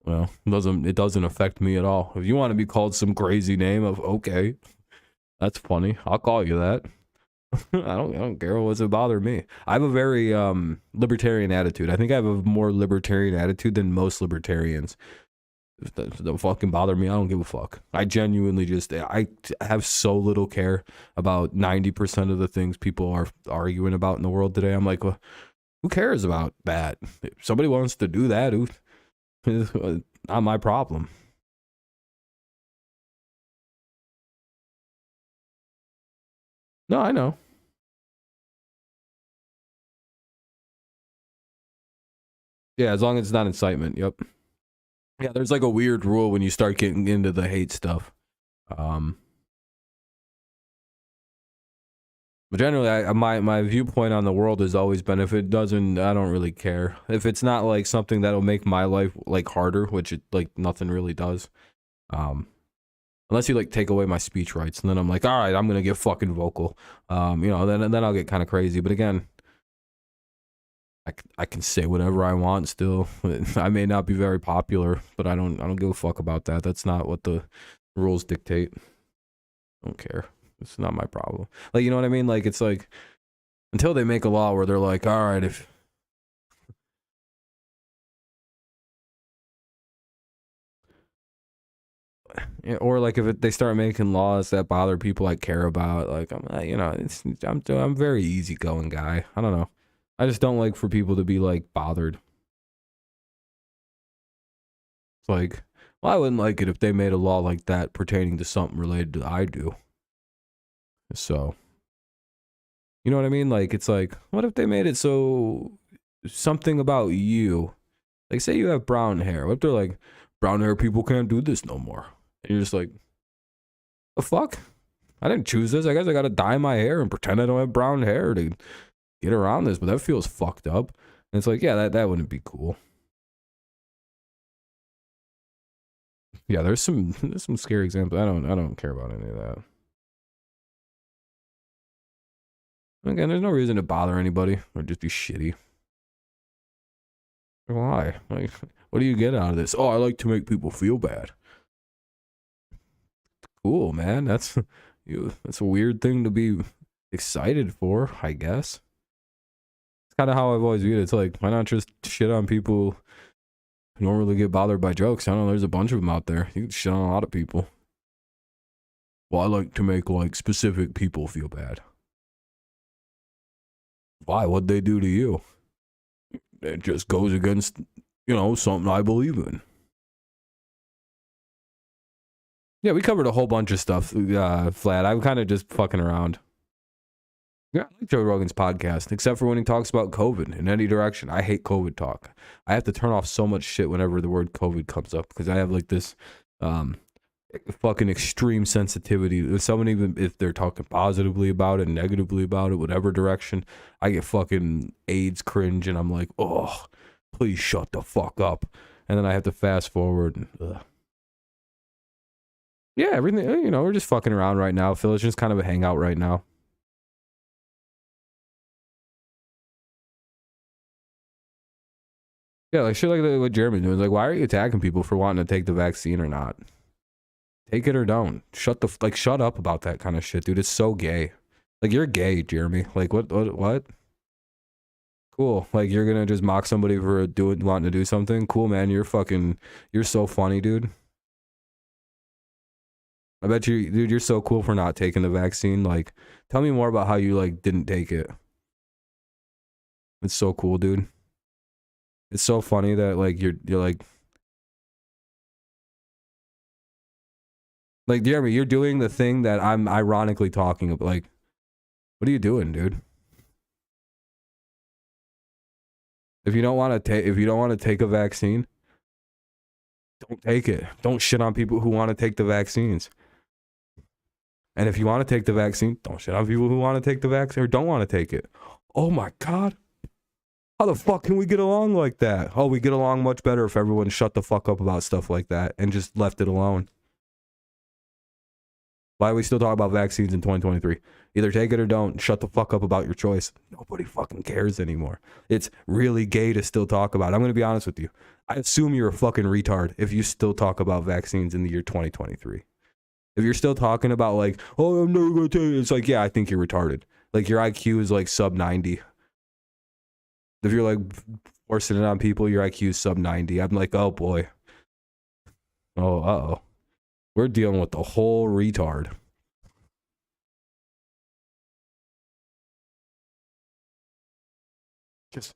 [SPEAKER 1] Well, it doesn't affect me at all. If you want to be called some crazy name, of okay, that's funny. I'll call you that. I don't care. What's it bother me? I have a very libertarian attitude. I think I have a more libertarian attitude than most libertarians. If that don't fucking bother me, I don't give a fuck. I genuinely I have so little care about 90% of the things people are arguing about in the world today. I'm like, well, who cares about that? If somebody wants to do that, not my problem. No, I know. Yeah, as long as it's not incitement. Yep. Yeah, there's like a weird rule when you start getting into the hate stuff. But generally, my viewpoint on the world has always been, if it doesn't, I don't really care. If it's not like something that'll make my life like harder, which it like nothing really does. Unless you like take away my speech rights, and then I'm like, all right, I'm gonna get fucking vocal. You know, then I'll get kind of crazy. But again, I can say whatever I want still. I may not be very popular, but I don't give a fuck about that. That's not what the rules dictate. I don't care. It's not my problem. Like, you know what I mean? Like, it's like, until they make a law where they're like, all right, if or like if they start making laws that bother people I care about, like you know, I'm a very easygoing guy. I don't know. I just don't like for people to be like bothered. It's like, well, I wouldn't like it if they made a law like that pertaining to something related to I do. So, you know what I mean? Like, it's like, what if they made it so something about you? Like, say you have brown hair. What if they're like, brown hair people can't do this no more? And you're just like, the fuck? I didn't choose this. I guess I gotta dye my hair and pretend I don't have brown hair to get around this, but that feels fucked up. And it's like, yeah, that wouldn't be cool. Yeah, there's some scary examples. I don't care about any of that. Again, there's no reason to bother anybody or just be shitty. Why? Like, what do you get out of this? Oh, I like to make people feel bad. Cool, man. That's a weird thing to be excited for, I guess. It's kind of how I've always viewed it. It's like, why not just shit on people who don't really get bothered by jokes? I don't know, there's a bunch of them out there. You can shit on a lot of people. Well, I like to make like specific people feel bad. Why? What'd they do to you? It just goes against, you know, something I believe in. Yeah, we covered a whole bunch of stuff, Flat. I'm kind of just fucking around. Yeah, I like Joe Rogan's podcast, except for when he talks about COVID in any direction. I hate COVID talk. I have to turn off so much shit whenever the word COVID comes up because I have like this fucking extreme sensitivity. If someone, even if they're talking positively about it, negatively about it, whatever direction, I get fucking AIDS cringe and I'm like, oh, please shut the fuck up. And then I have to fast forward and yeah, everything, you know, we're just fucking around right now. Phil, it's just kind of a hangout right now. Yeah, like shit like what Jeremy's doing. Like, why are you attacking people for wanting to take the vaccine or not? Take it or don't. Shut up about that kind of shit, dude. It's so gay. Like, you're gay, Jeremy. Like, what? Cool. Like, you're gonna just mock somebody for wanting to do something? Cool, man. You're so funny, dude. I bet you, dude, you're so cool for not taking the vaccine. Like, tell me more about how you, like, didn't take it. It's so cool, dude. It's so funny that, like, you're like, Jeremy, you're doing the thing that I'm ironically talking about. Like, what are you doing, dude? If you don't want to take a vaccine, don't take it. Don't shit on people who want to take the vaccines. And if you want to take the vaccine, don't shit on people who want to take the vaccine or don't want to take it. Oh my God. How the fuck can we get along like that? Oh, we get along much better if everyone shut the fuck up about stuff like that and just left it alone. Why are we still talking about vaccines in 2023? Either take it or don't. Shut the fuck up about your choice. Nobody fucking cares anymore. It's really gay to still talk about it. I'm going to be honest with you. I assume you're a fucking retard if you still talk about vaccines in the year 2023. If you're still talking about like, oh, I'm never going to take it. It's like, yeah, I think you're retarded. Like your IQ is like sub 90. If you're like forcing it on people, your IQ is sub 90. I'm like, oh boy. Oh, uh-oh. We're dealing with the whole retard. Just,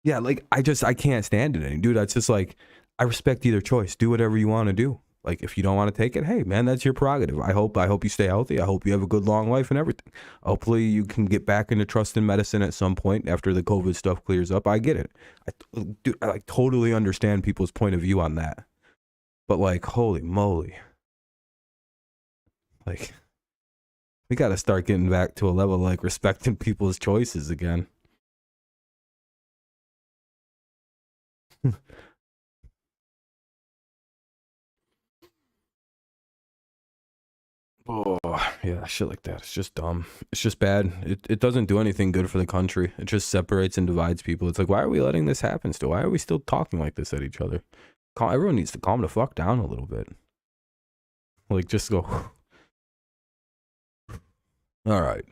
[SPEAKER 1] yeah, like I can't stand it. Dude, it's just like, I respect either choice. Do whatever you want to do. Like if you don't want to take it, hey man, that's your prerogative. I hope you stay healthy. I hope you have a good long life and everything. Hopefully you can get back into trust in medicine at some point after the COVID stuff clears up. I get it. I like totally understand people's point of view on that. But like, holy moly. Like we got to start getting back to a level like respecting people's choices again. Oh, yeah, shit like that. It's just dumb. It's just bad. It doesn't do anything good for the country. It just separates and divides people. It's like, why are we letting this happen still? Why are we still talking like this at each other? Everyone needs to calm the fuck down a little bit. Like, just go. All right.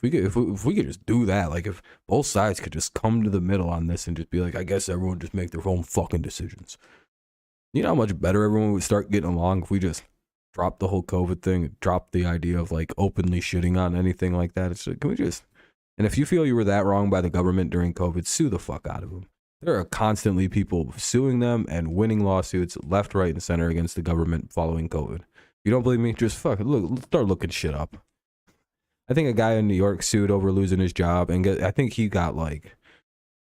[SPEAKER 1] If we could just do that, like if both sides could just come to the middle on this and just be like, I guess everyone just make their own fucking decisions. You know how much better everyone would start getting along if we just drop the whole COVID thing, drop the idea of like openly shitting on anything like that. It's like, can we just? And if you feel you were that wrong by the government during COVID, sue the fuck out of them. There are constantly people suing them and winning lawsuits left, right, and center against the government following COVID. You don't believe me? Just start looking shit up. I think a guy in New York sued over losing his job, and I think he got like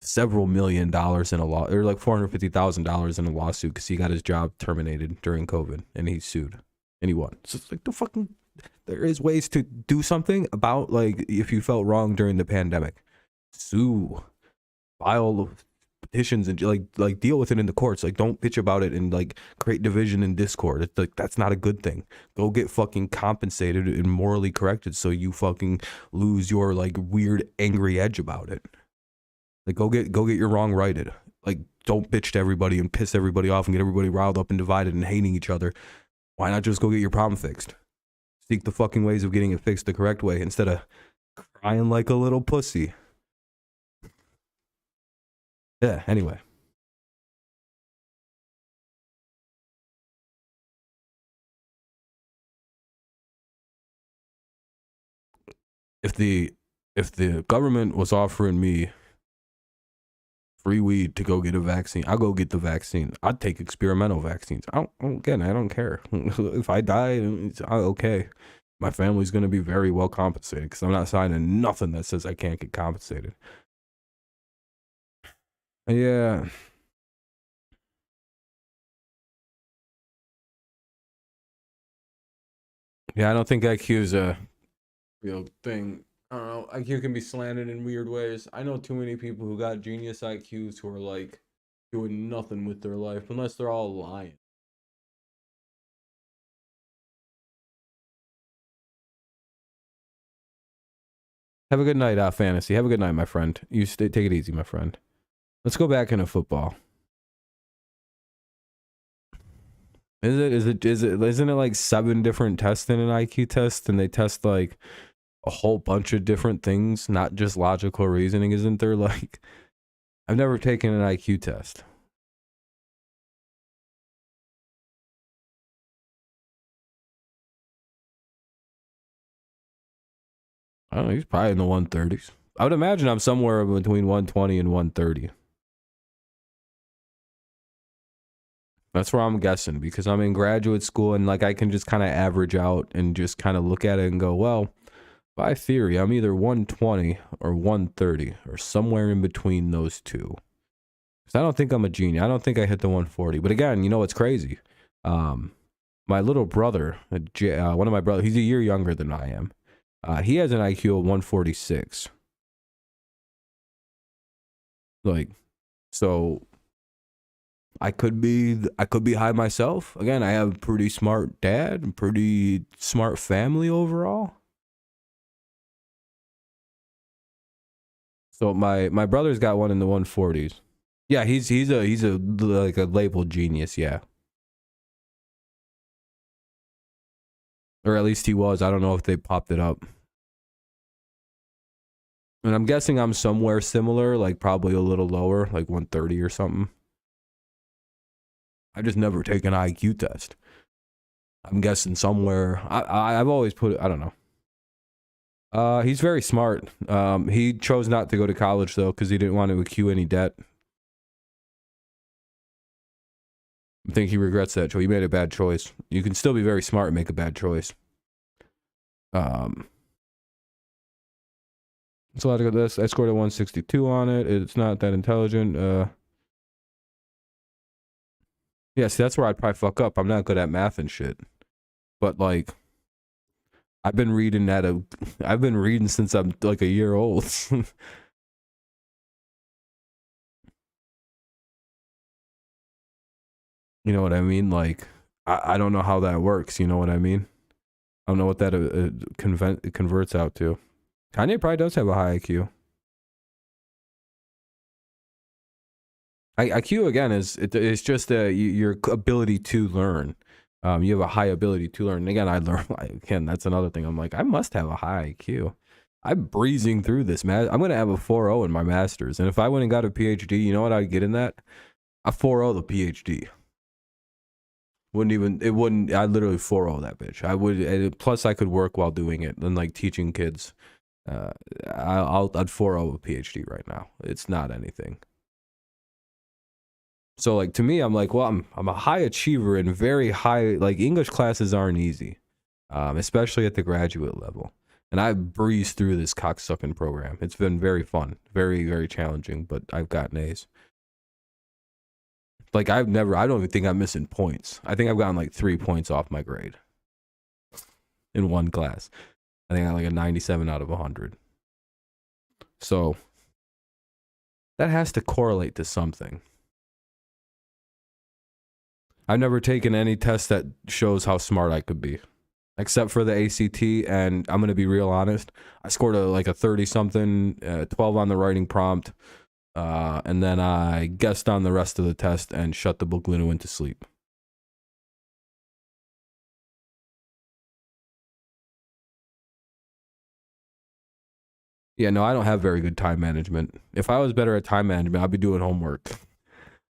[SPEAKER 1] several $1 million in a law, or like $450,000 in a lawsuit because he got his job terminated during COVID, and he sued, and he won. So it's like there is ways to do something about like if you felt wrong during the pandemic, sue, file petitions, and like deal with it in the courts. Like don't bitch about it and like create division in Discord. It's like that's not a good thing. Go get fucking compensated and morally corrected so you fucking lose your like weird angry edge about it. Like go get your wrong righted. Like don't bitch to everybody and piss everybody off and get everybody riled up and divided and hating each other. Why not just go get your problem fixed? Seek the fucking ways of getting it fixed the correct way instead of crying like a little pussy. Yeah, anyway. If the if the government was offering me free weed to go get a vaccine, I'll go get the vaccine. I'd take experimental vaccines. I don't care. If I die, it's okay. My family's going to be very well compensated because I'm not signing nothing that says I can't get compensated. Yeah. Yeah, I don't think IQ is a real thing. I don't know. IQ can be slanted in weird ways. I know too many people who got genius IQs who are like doing nothing with their life unless they're all lying. Have a good night, Fantasy. Have a good night, my friend. You take it easy, my friend. Let's go back into football. Isn't it like 7 different tests in an IQ test, and they test like a whole bunch of different things, not just logical reasoning? Isn't there like, I've never taken an IQ test. I don't know, he's probably in the 130s. I would imagine I'm somewhere between 120 and 130. That's where I'm guessing, because I'm in graduate school and like I can just kind of average out and just kind of look at it and go, well, by theory, I'm either 120 or 130 or somewhere in between those two. Because I don't think I'm a genius. I don't think I hit the 140. But again, you know what's crazy? My little brother, one of my brothers, he's a year younger than I am. He has an IQ of 146. Like, so I could be high myself. Again, I have a pretty smart dad, pretty smart family overall. So my brother's got one in the 140s. Yeah, he's a like a labeled genius, yeah. Or at least he was. I don't know if they popped it up. And I'm guessing I'm somewhere similar, like probably a little lower, like 130 or something. I just never taken an IQ test. I'm guessing somewhere. I've always put it, I don't know. He's very smart. He chose not to go to college though because he didn't want to accrue any debt. I think he regrets that choice. He made a bad choice. You can still be very smart and make a bad choice. So I got this. I scored a 162 on it. It's not that intelligent. Yeah, see, that's where I'd probably fuck up. I'm not good at math and shit. But like, I've been reading since I'm like a year old. You know what I mean? Like, I don't know how that works. You know what I mean? I don't know what that converts out to. Kanye probably does have a high IQ. IQ again it's just your ability to learn. You have a high ability to learn. And again, I learn again. That's another thing. I'm like, I must have a high IQ. I'm breezing through this, man. I'm gonna have a 4.0 in my master's, and if I went and got a PhD, you know what I'd get in that? A 4.0 the PhD. I'd literally 4.0 that bitch. I would, plus I could work while doing it and like teaching kids. I'd 4.0 a PhD right now. It's not anything. So like to me, I'm like, well, I'm a high achiever and very high, like English classes aren't easy, especially at the graduate level. And I breezed through this cocksucking program. It's been very fun, very, very challenging, but I've gotten A's. Like I don't even think I'm missing points. I think I've gotten like 3 points off my grade in one class. I think I got like a 97 out of 100. So that has to correlate to something. I've never taken any test that shows how smart I could be, except for the ACT. And I'm going to be real honest. I scored like a 30 something, 12 on the writing prompt. And then I guessed on the rest of the test and shut the book and went to sleep. Yeah, no, I don't have very good time management. If I was better at time management, I'd be doing homework.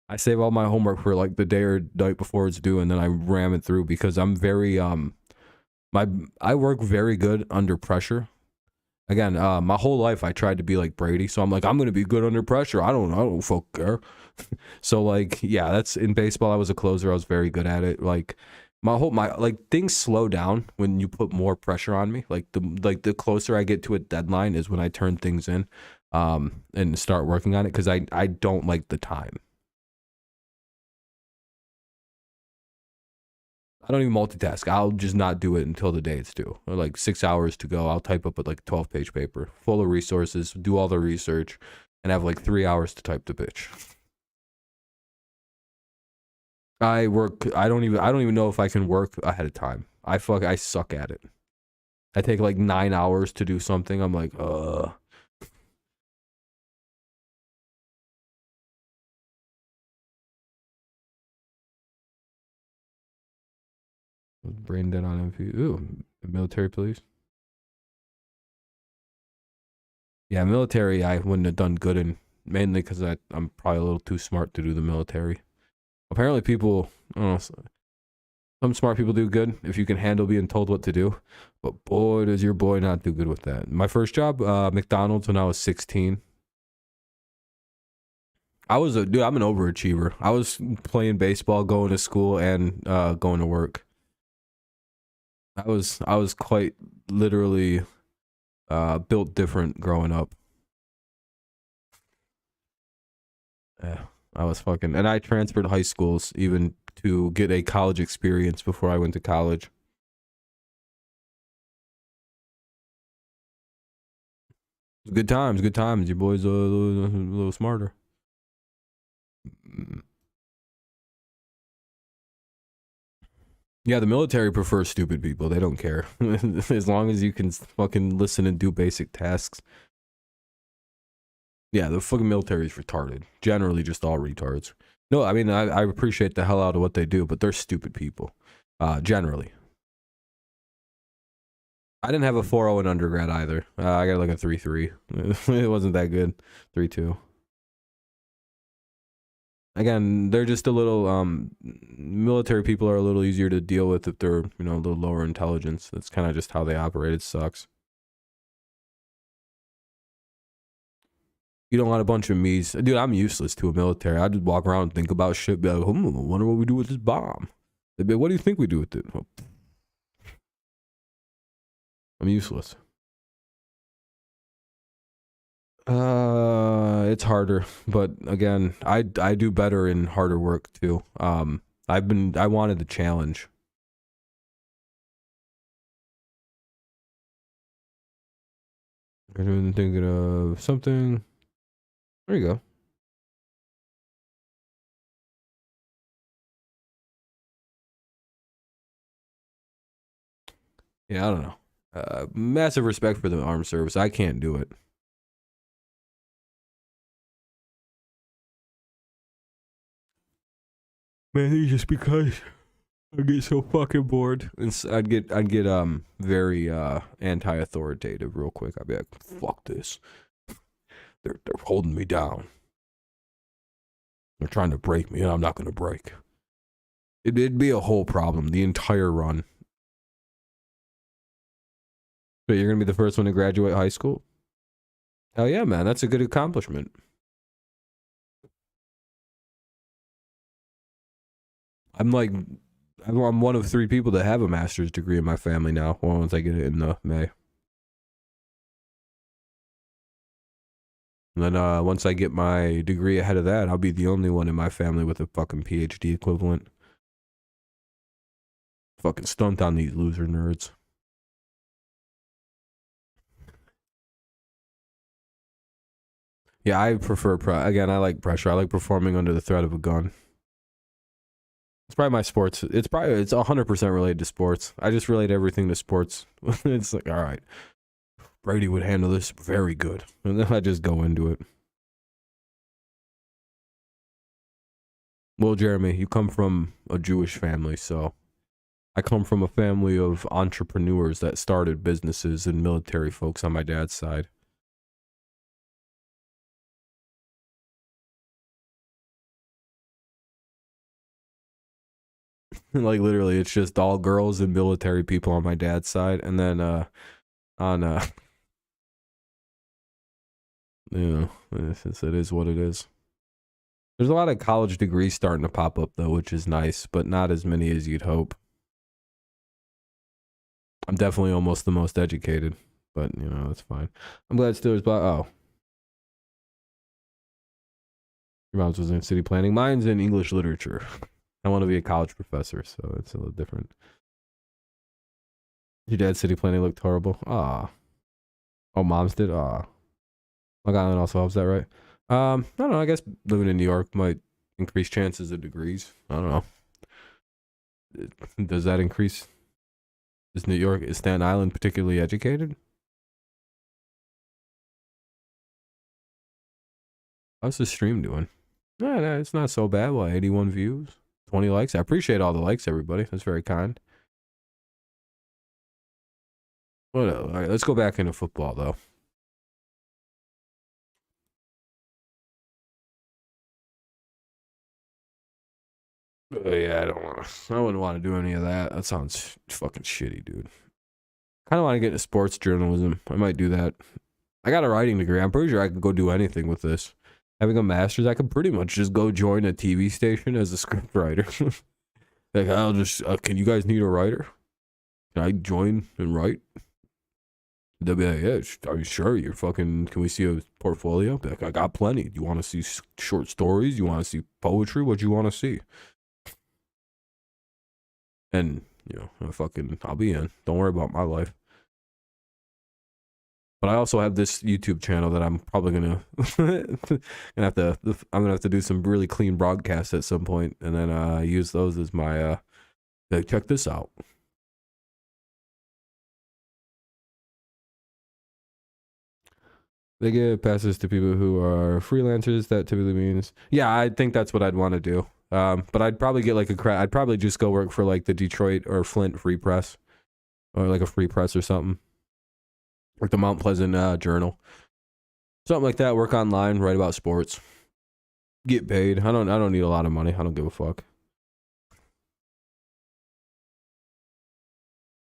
[SPEAKER 1] I save all my homework for like the day or night before it's due, and then I ram it through because I'm very I work very good under pressure. Again, my whole life I tried to be like Brady, so I'm like, I'm gonna be good under pressure. I don't fuck care. So like, yeah, that's in baseball. I was a closer. I was very good at it. Like my like things slow down when you put more pressure on me. Like the closer I get to a deadline is when I turn things in, and start working on it because I don't like the time. I don't even multitask. I'll just not do it until the day it's due. Or like 6 hours to go. I'll type up like 12-page paper full of resources, do all the research, and have like 3 hours to type the bitch. I don't even know if I can work ahead of time. I suck at it. I take like 9 hours to do something. I'm like, brain dead on MP. Ooh, military police. Yeah, military. I wouldn't have done good in, mainly because I'm probably a little too smart to do the military. Apparently, people, I don't know, some smart people do good if you can handle being told what to do. But boy, does your boy not do good with that. My first job, McDonald's, when I was 16. Dude, I'm an overachiever. I was playing baseball, going to school, and going to work. I was quite literally built different growing up. Yeah, I was fucking, and I transferred high schools even to get a college experience before I went to college. Good times, good times. Your boy's a little smarter. Yeah, the military prefers stupid people. They don't care. As long as you can fucking listen and do basic tasks. Yeah, the fucking military is retarded. Generally, just all retards. No, I mean, I appreciate the hell out of what they do, but they're stupid people. Generally. I didn't have a 4.0 in undergrad either. I got like a 3.3. It wasn't that good. 3.2. Again, they're just a little military people are a little easier to deal with if they're, a little lower intelligence. That's kind of just how they operate. It sucks. You don't want a bunch of me's. Dude, I'm useless to a military. I just walk around and think about shit, be like, I wonder what we do with this bomb. They'd be like, what do you think we do with it? Well, I'm useless. It's harder, but again, I do better in harder work too. I wanted the challenge. I'm thinking of something. There you go. Yeah, I don't know. Massive respect for the armed service. I can't do it. Mainly just because I get so fucking bored. And I'd get very anti-authoritative real quick. I'd be like, fuck this. They're holding me down. They're trying to break me, and I'm not gonna break. It'd be a whole problem the entire run. But you're gonna be the first one to graduate high school? Hell yeah, man. That's a good accomplishment. I'm like, I'm one of 3 people that have a master's degree in my family now. Well, once I get it in May. And then once I get my degree ahead of that, I'll be the only one in my family with a fucking PhD equivalent. Fucking stunt on these loser nerds. Yeah, I prefer again. I like pressure. I like performing under the threat of a gun. It's probably my sports. It's 100% related to sports. I just relate everything to sports. It's like, all right, Brady would handle this very good, and then I just go into it. Well, Jeremy, you come from a Jewish family, so I come from a family of entrepreneurs that started businesses and military folks on my dad's side. Like literally, it's just all girls and military people on my dad's side, and then on you know, it is what it is. There's a lot of college degrees starting to pop up though, which is nice, but not as many as you'd hope. I'm definitely almost the most educated, but you know, that's fine. I'm glad Steelers bought. Oh, your mom's was in city planning. Mine's in English literature. I want to be a college professor, so it's a little different. Your dad's city planning looked horrible. Ah. Oh, mom's did. Ah. Long Island also helps that, right? I don't know. I guess living in New York might increase chances of degrees. I don't know. Does that increase? Is Staten Island particularly educated? How's the stream doing? No, it's not so bad. Well, 81 views, 20 likes. I appreciate all the likes, everybody. That's very kind. What else? All right, let's go back into football, though. Yeah, I wouldn't want to do any of that. That sounds fucking shitty, dude. Kind of want to get into sports journalism. I might do that. I got a writing degree. I'm pretty sure I could go do anything with this. Having a master's, I could pretty much just go join a TV station as a script writer. Like, I'll just, can you guys need a writer? Can I join and write? They'll be like, yeah, are you sure? You're fucking, can we see a portfolio? Be like, I got plenty. Do you want to see short stories? You want to see poetry? What do you want to see? And, you know, I'll be in. Don't worry about my life. But I also have this YouTube channel that I'm probably gonna I'm gonna have to do some really clean broadcasts at some point, and then use those as my like, check this out. They give passes to people who are freelancers. That typically means, yeah, I think that's what I'd want to do. But I'd probably get like I'd probably just go work for like the Detroit or Flint Free Press, or like a Free Press or something, like the Mount Pleasant Journal, something like that. Work online, write about sports, get paid. I don't need a lot of money. I don't give a fuck.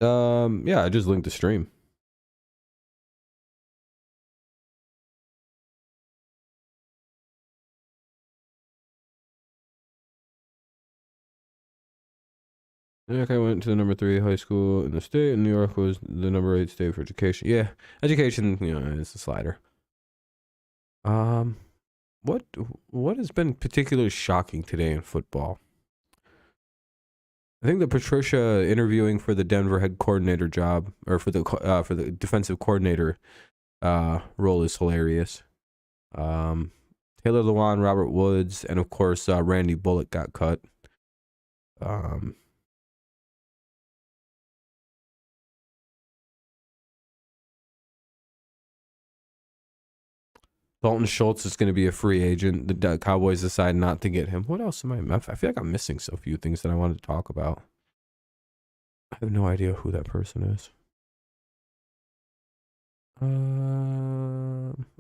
[SPEAKER 1] Yeah, I just linked the stream. New York, I went to the number 3 high school in the state, and New York was the number 8 state for education. Yeah, education, you know, is a slider. What has been particularly shocking today in football? I think the Patricia interviewing for the Denver head coordinator job, or for the defensive coordinator role, is hilarious. Taylor Lewan, Robert Woods, and of course Randy Bullock got cut. Dalton Schultz is going to be a free agent. The Cowboys decide not to get him. What else am I feel like I'm missing so few things that I wanted to talk about. I have no idea who that person is.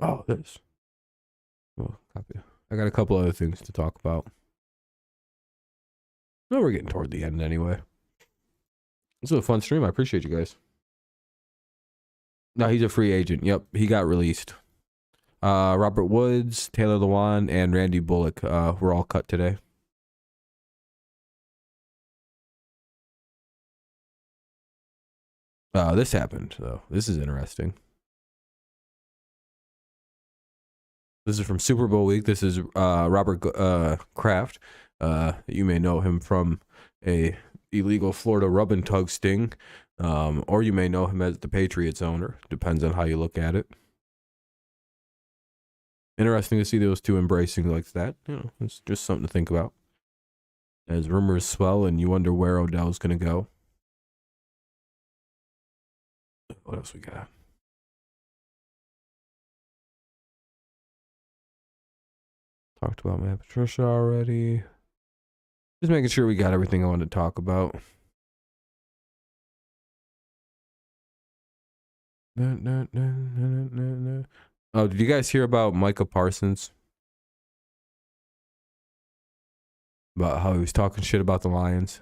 [SPEAKER 1] Oh, this. Oh, copy. I got a couple other things to talk about. No, we're getting toward the end anyway. This was a fun stream. I appreciate you guys. No, he's a free agent. Yep, he got released. Robert Woods, Taylor Lewan, and Randy Bullock were all cut today. This happened, though. This is interesting. This is from Super Bowl week. This is Robert Kraft. You may know him from a illegal Florida rub and tug sting, or you may know him as the Patriots owner. Depends on how you look at it. Interesting to see those two embracing like that. You know, it's just something to think about. As rumors swell and you wonder where Odell's going to go. What else we got? Talked about Matt Patricia already. Just making sure we got everything I wanted to talk about. Oh, did you guys hear about Micah Parsons? About how he was talking shit about the Lions? Is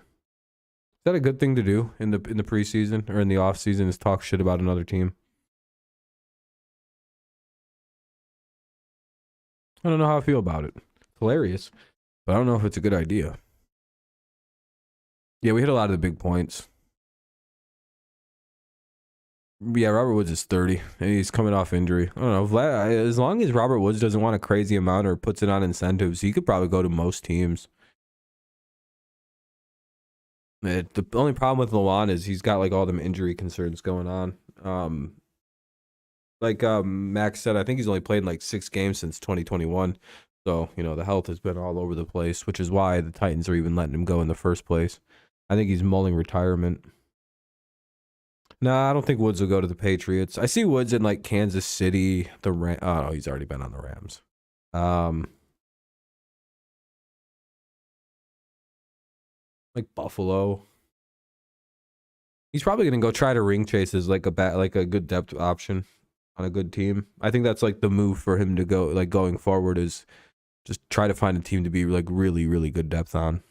[SPEAKER 1] that a good thing to do in the preseason or in the off season? Is talk shit about another team? I don't know how I feel about it. It's hilarious, but I don't know if it's a good idea. Yeah, we hit a lot of the big points. Yeah, Robert Woods is 30, and he's coming off injury. I don't know. As long as Robert Woods doesn't want a crazy amount or puts it on incentives, he could probably go to most teams. The only problem with Lawan is he's got like all them injury concerns going on. Like Max said, I think he's only played in like 6 games since 2021. So, you know, the health has been all over the place, which is why the Titans are even letting him go in the first place. I think he's mulling retirement. Nah, I don't think Woods will go to the Patriots. I see Woods in like Kansas City, the Rams. Oh, no, he's already been on the Rams. Like Buffalo. He's probably gonna go try to ring chase as like a good depth option on a good team. I think that's like the move for him to go like going forward is just try to find a team to be like really, really good depth on.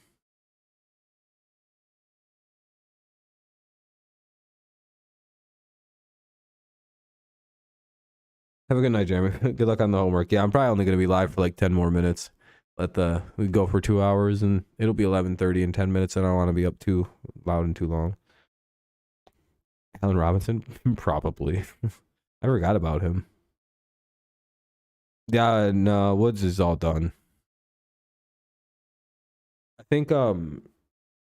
[SPEAKER 1] Have a good night, Jeremy. Good luck on the homework. Yeah, I'm probably only gonna be live for like 10 more minutes. We go for 2 hours and it'll be 11:30 in 10 minutes. I don't want to be up too loud and too long. Allen Robinson, probably. I forgot about him. Yeah, no, Woods is all done. I think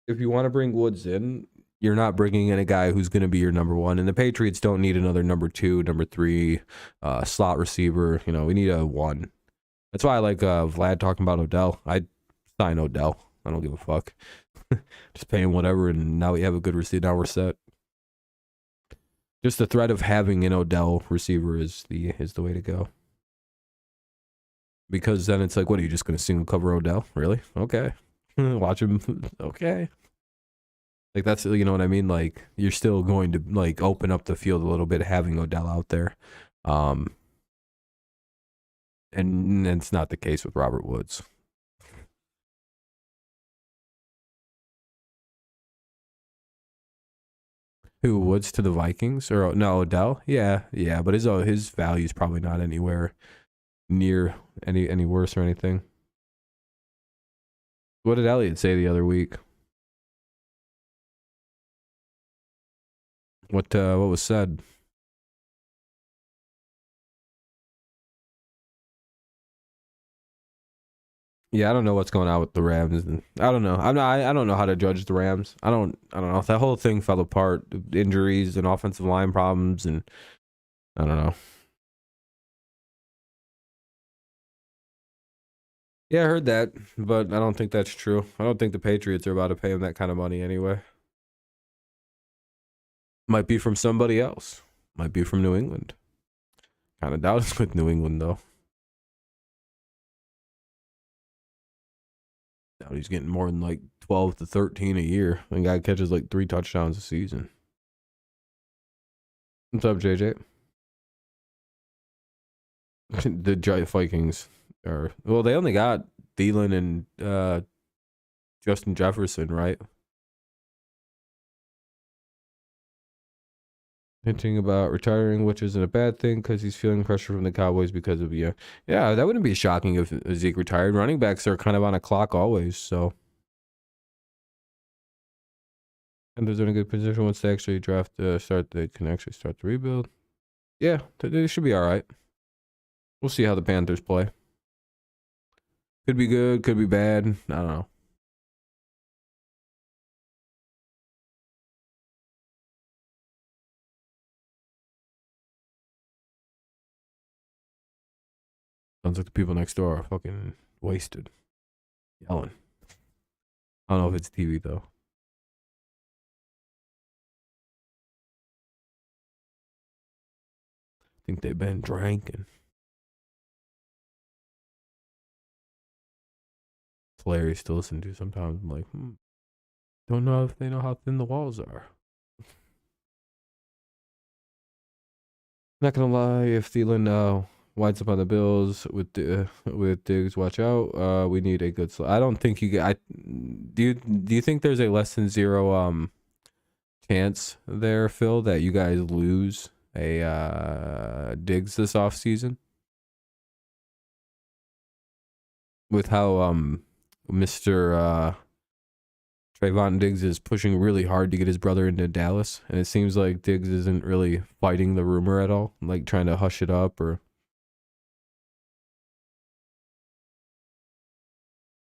[SPEAKER 1] if you want to bring Woods in, you're not bringing in a guy who's going to be your number 1. And the Patriots don't need another number 2, number 3 slot receiver. You know, we need a 1. That's why I like Vlad talking about Odell. I'd sign Odell. I don't give a fuck. Just pay him whatever, and now we have a good receiver. Now we're set. Just the threat of having an Odell receiver is the way to go. Because then it's like, what are you just going to single cover Odell? Really? Okay. Watch him. Okay. Like that's, you know what I mean? Like you're still going to like open up the field a little bit having Odell out there. And it's not the case with Robert Woods. Who, Woods to the Vikings? Or no, Odell? Yeah, but his value is probably not anywhere near any worse or anything. What did Elliott say the other week? What was said? Yeah, I don't know what's going on with the Rams. I don't know. I don't know how to judge the Rams. I don't know. That whole thing fell apart. Injuries and offensive line problems, and I don't know. Yeah, I heard that, but I don't think that's true. I don't think the Patriots are about to pay him that kind of money anyway. Might be from somebody else. Might be from New England. Kind of doubt it's with New England though. Doubt he's getting more than like 12 to 13 a year. And guy catches like 3 touchdowns a season. What's up, JJ? The Giant Vikings are, well, they only got Thielen and Justin Jefferson, right? Hinting about retiring, which isn't a bad thing because he's feeling pressure from the Cowboys because of yeah, that wouldn't be shocking if Zeke retired. Running backs are kind of on a clock always, so. And they're in a good position once they actually draft they can actually start the rebuild. Yeah, they should be all right. We'll see how the Panthers play. Could be good, could be bad. I don't know. Sounds like the people next door are fucking wasted. Yelling. I don't know if it's TV though. I think they've been drinking. It's hilarious to listen to sometimes. I'm like, don't know if they know how thin the walls are. Not gonna lie, if Thielen winds up on the Bills with Diggs, watch out. We need a good. I don't think you get. Do you think there's a less than 0 chance there, Phil, that you guys lose a Diggs this offseason? with how Mr. Trayvon Diggs is pushing really hard to get his brother into Dallas, and it seems like Diggs isn't really fighting the rumor at all, like trying to hush it up or.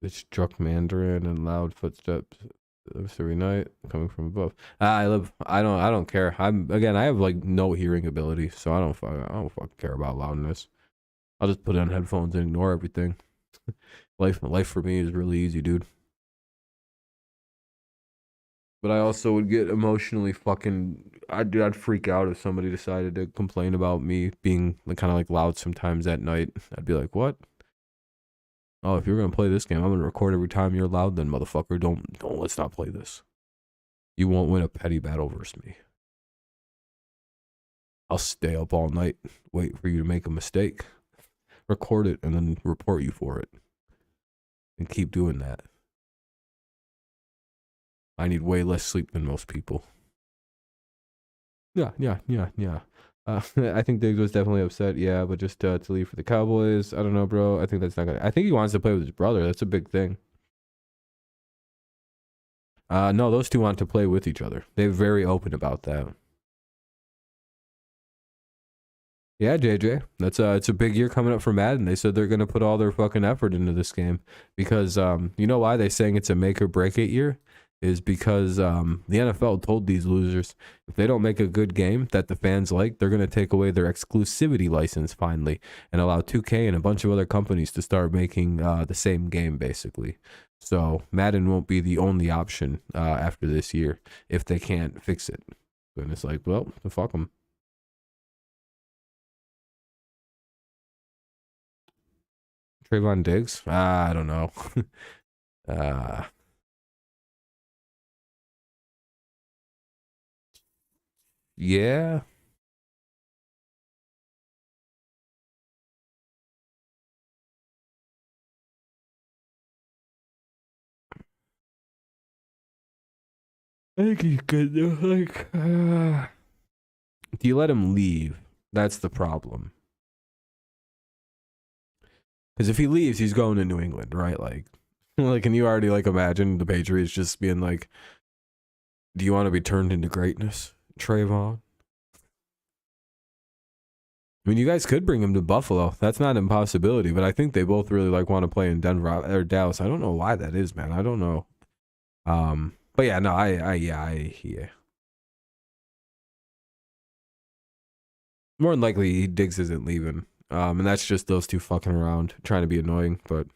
[SPEAKER 1] It struck Mandarin and loud footsteps every night coming from above. I don't care. I have like no hearing ability, so I don't fucking care about loudness. I'll just put on headphones and ignore everything. Life for me is really easy, dude. But I also would get emotionally fucking. I'd freak out if somebody decided to complain about me being kind of like loud sometimes at night. I'd be like, what? Oh, if you're gonna play this game, I'm gonna record every time you're loud. Then, motherfucker, don't. Let's not play this. You won't win a petty battle versus me. I'll stay up all night, wait for you to make a mistake, record it, and then report you for it, and keep doing that. I need way less sleep than most people. Yeah. I think Diggs was definitely upset, yeah, but just to leave for the Cowboys, I don't know, bro. I think that's not gonna. I think he wants to play with his brother. That's a big thing. No, those two want to play with each other. They're very open about that. Yeah, JJ. That's it's a big year coming up for Madden. They said they're gonna put all their fucking effort into this game because you know why they're saying it's a make or break it year is because the NFL told these losers if they don't make a good game that the fans like, they're gonna take away their exclusivity license finally and allow 2K and a bunch of other companies to start making the same game basically. So Madden won't be the only option after this year if they can't fix it. And it's like, well, fuck them. Trayvon Diggs? I don't know. uh, yeah. I think he's good though. Like, do you let him leave? That's the problem. Because if he leaves, he's going to New England, right? Like, can you already like imagine the Patriots just being like, "Do you want to be turned into greatness, Trayvon?" I mean, you guys could bring him to Buffalo. That's not an impossibility, but I think they both really like want to play in Denver or Dallas. I don't know why that is, man. I don't know. But yeah, no, yeah. More than likely, Diggs isn't leaving. And that's just those two fucking around, trying to be annoying. But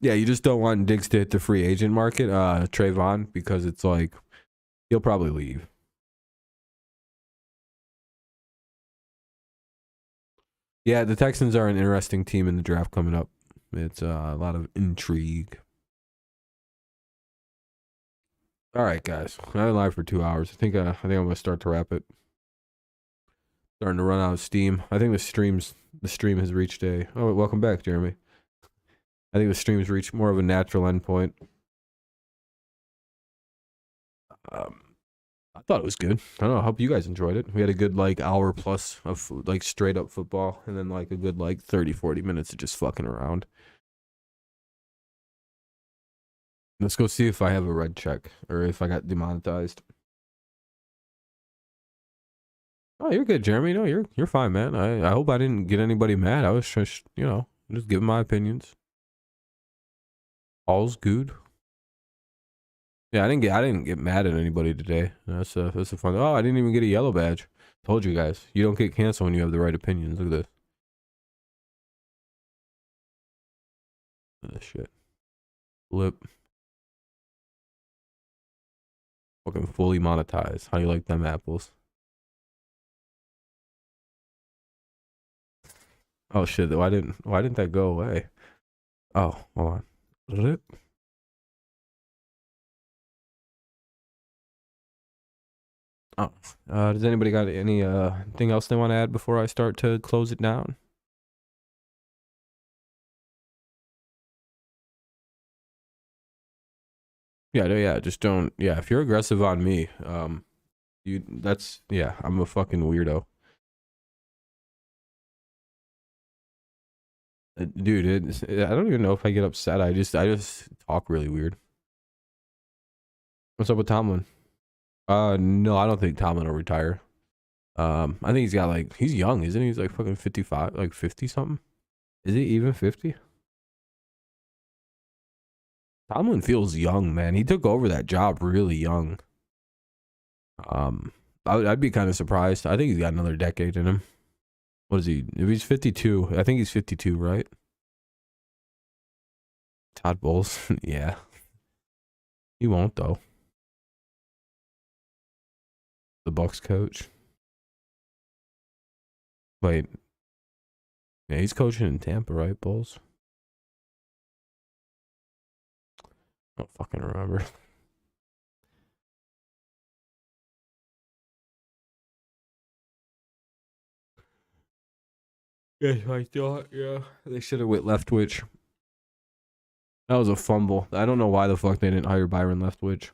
[SPEAKER 1] yeah, you just don't want Diggs to hit the free agent market, Trayvon, because it's like he'll probably leave. Yeah, the Texans are an interesting team in the draft coming up. It's a lot of intrigue. All right, guys, I've been live for 2 hours. I think I'm gonna start to wrap it. Starting to run out of steam. I think the stream has reached a. Oh, welcome back, Jeremy. I think the stream has reached more of a natural endpoint. Um, I thought it was good. I don't know. I hope you guys enjoyed it. We had a good like hour plus of like straight up football, and then like a good like 30-40 minutes of just fucking around. Let's go see if I have a red check or if I got demonetized. Oh, you're good, Jeremy. No, you're fine, man. I hope I didn't get anybody mad. I was just just giving my opinions. All's good. Yeah, I didn't get mad at anybody today. That's a fun. Oh, I didn't even get a yellow badge. Told you guys, you don't get canceled when you have the right opinions. Look at this. Look at this shit. Flip. Fucking fully monetized. How you like them apples? Oh shit! Why didn't that go away? Oh, hold on. Rip. Oh, does anybody got any thing else they want to add before I start to close it down? Yeah, no, yeah. Just don't. Yeah, if you're aggressive on me, Yeah, I'm a fucking weirdo. Dude, I don't even know if I get upset. I just talk really weird. What's up with Tomlin? No, I don't think Tomlin will retire. I think he's got like, he's young, isn't he? He's like fucking 55, like 50 something. Is he even 50? Tomlin feels young, man. He took over that job really young. I'd be kind of surprised. I think he's got another decade in him. What is he? If he's 52, I think he's 52, right? Todd Bowles, yeah. He won't though. The Bucks coach. Wait. Yeah, he's coaching in Tampa, right, Bowles? I don't fucking remember. Yeah, I thought, yeah. They should have went Leftwich. That was a fumble. I don't know why the fuck they didn't hire Byron Leftwich.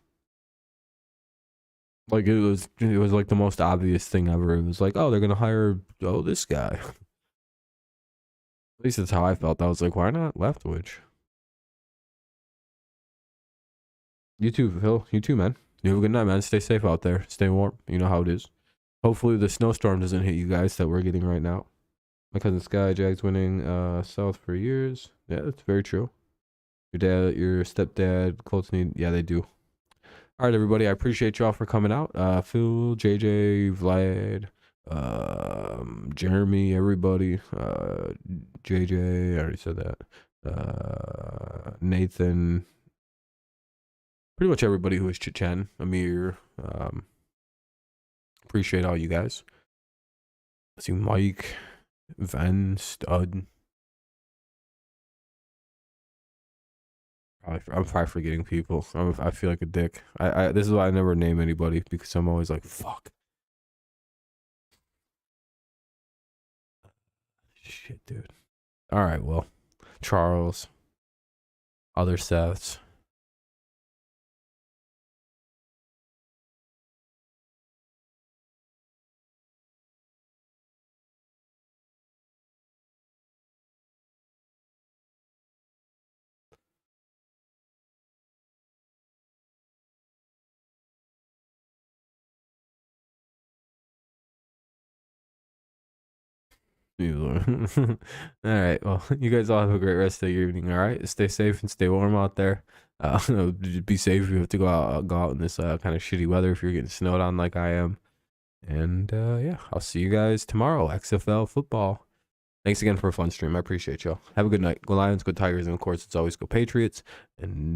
[SPEAKER 1] Like it was like the most obvious thing ever. It was like, oh, they're gonna hire this guy. At least that's how I felt. I was like, why not Leftwich? You too, Phil. You too, man. You have a good night, man. Stay safe out there. Stay warm. You know how it is. Hopefully the snowstorm doesn't hit you guys that we're getting right now. My cousin Sky, Jags winning South for years. Yeah, that's very true. Your stepdad, Colts need. Yeah, they do. All right, everybody. I appreciate y'all for coming out. Phil, JJ, Vlad, Jeremy, everybody. JJ, I already said that. Nathan. Pretty much everybody who was chit-chatting. Amir. Appreciate all you guys. Let's see, Mike, Van, Stud. I'm probably forgetting people. I feel like a dick. This is why I never name anybody, because I'm always like, fuck. Shit, dude. All right, well, Charles, other Seths. All right, well, you guys all have a great rest of your evening. All right, stay safe and stay warm out there. Be safe if you have to go out in this kind of shitty weather, if you're getting snowed on like I am. And yeah, I'll see you guys tomorrow. XFL football. Thanks again for a fun stream. I appreciate y'all. Have a good night. Go Lions, go Tigers, and of course, it's always go Patriots. And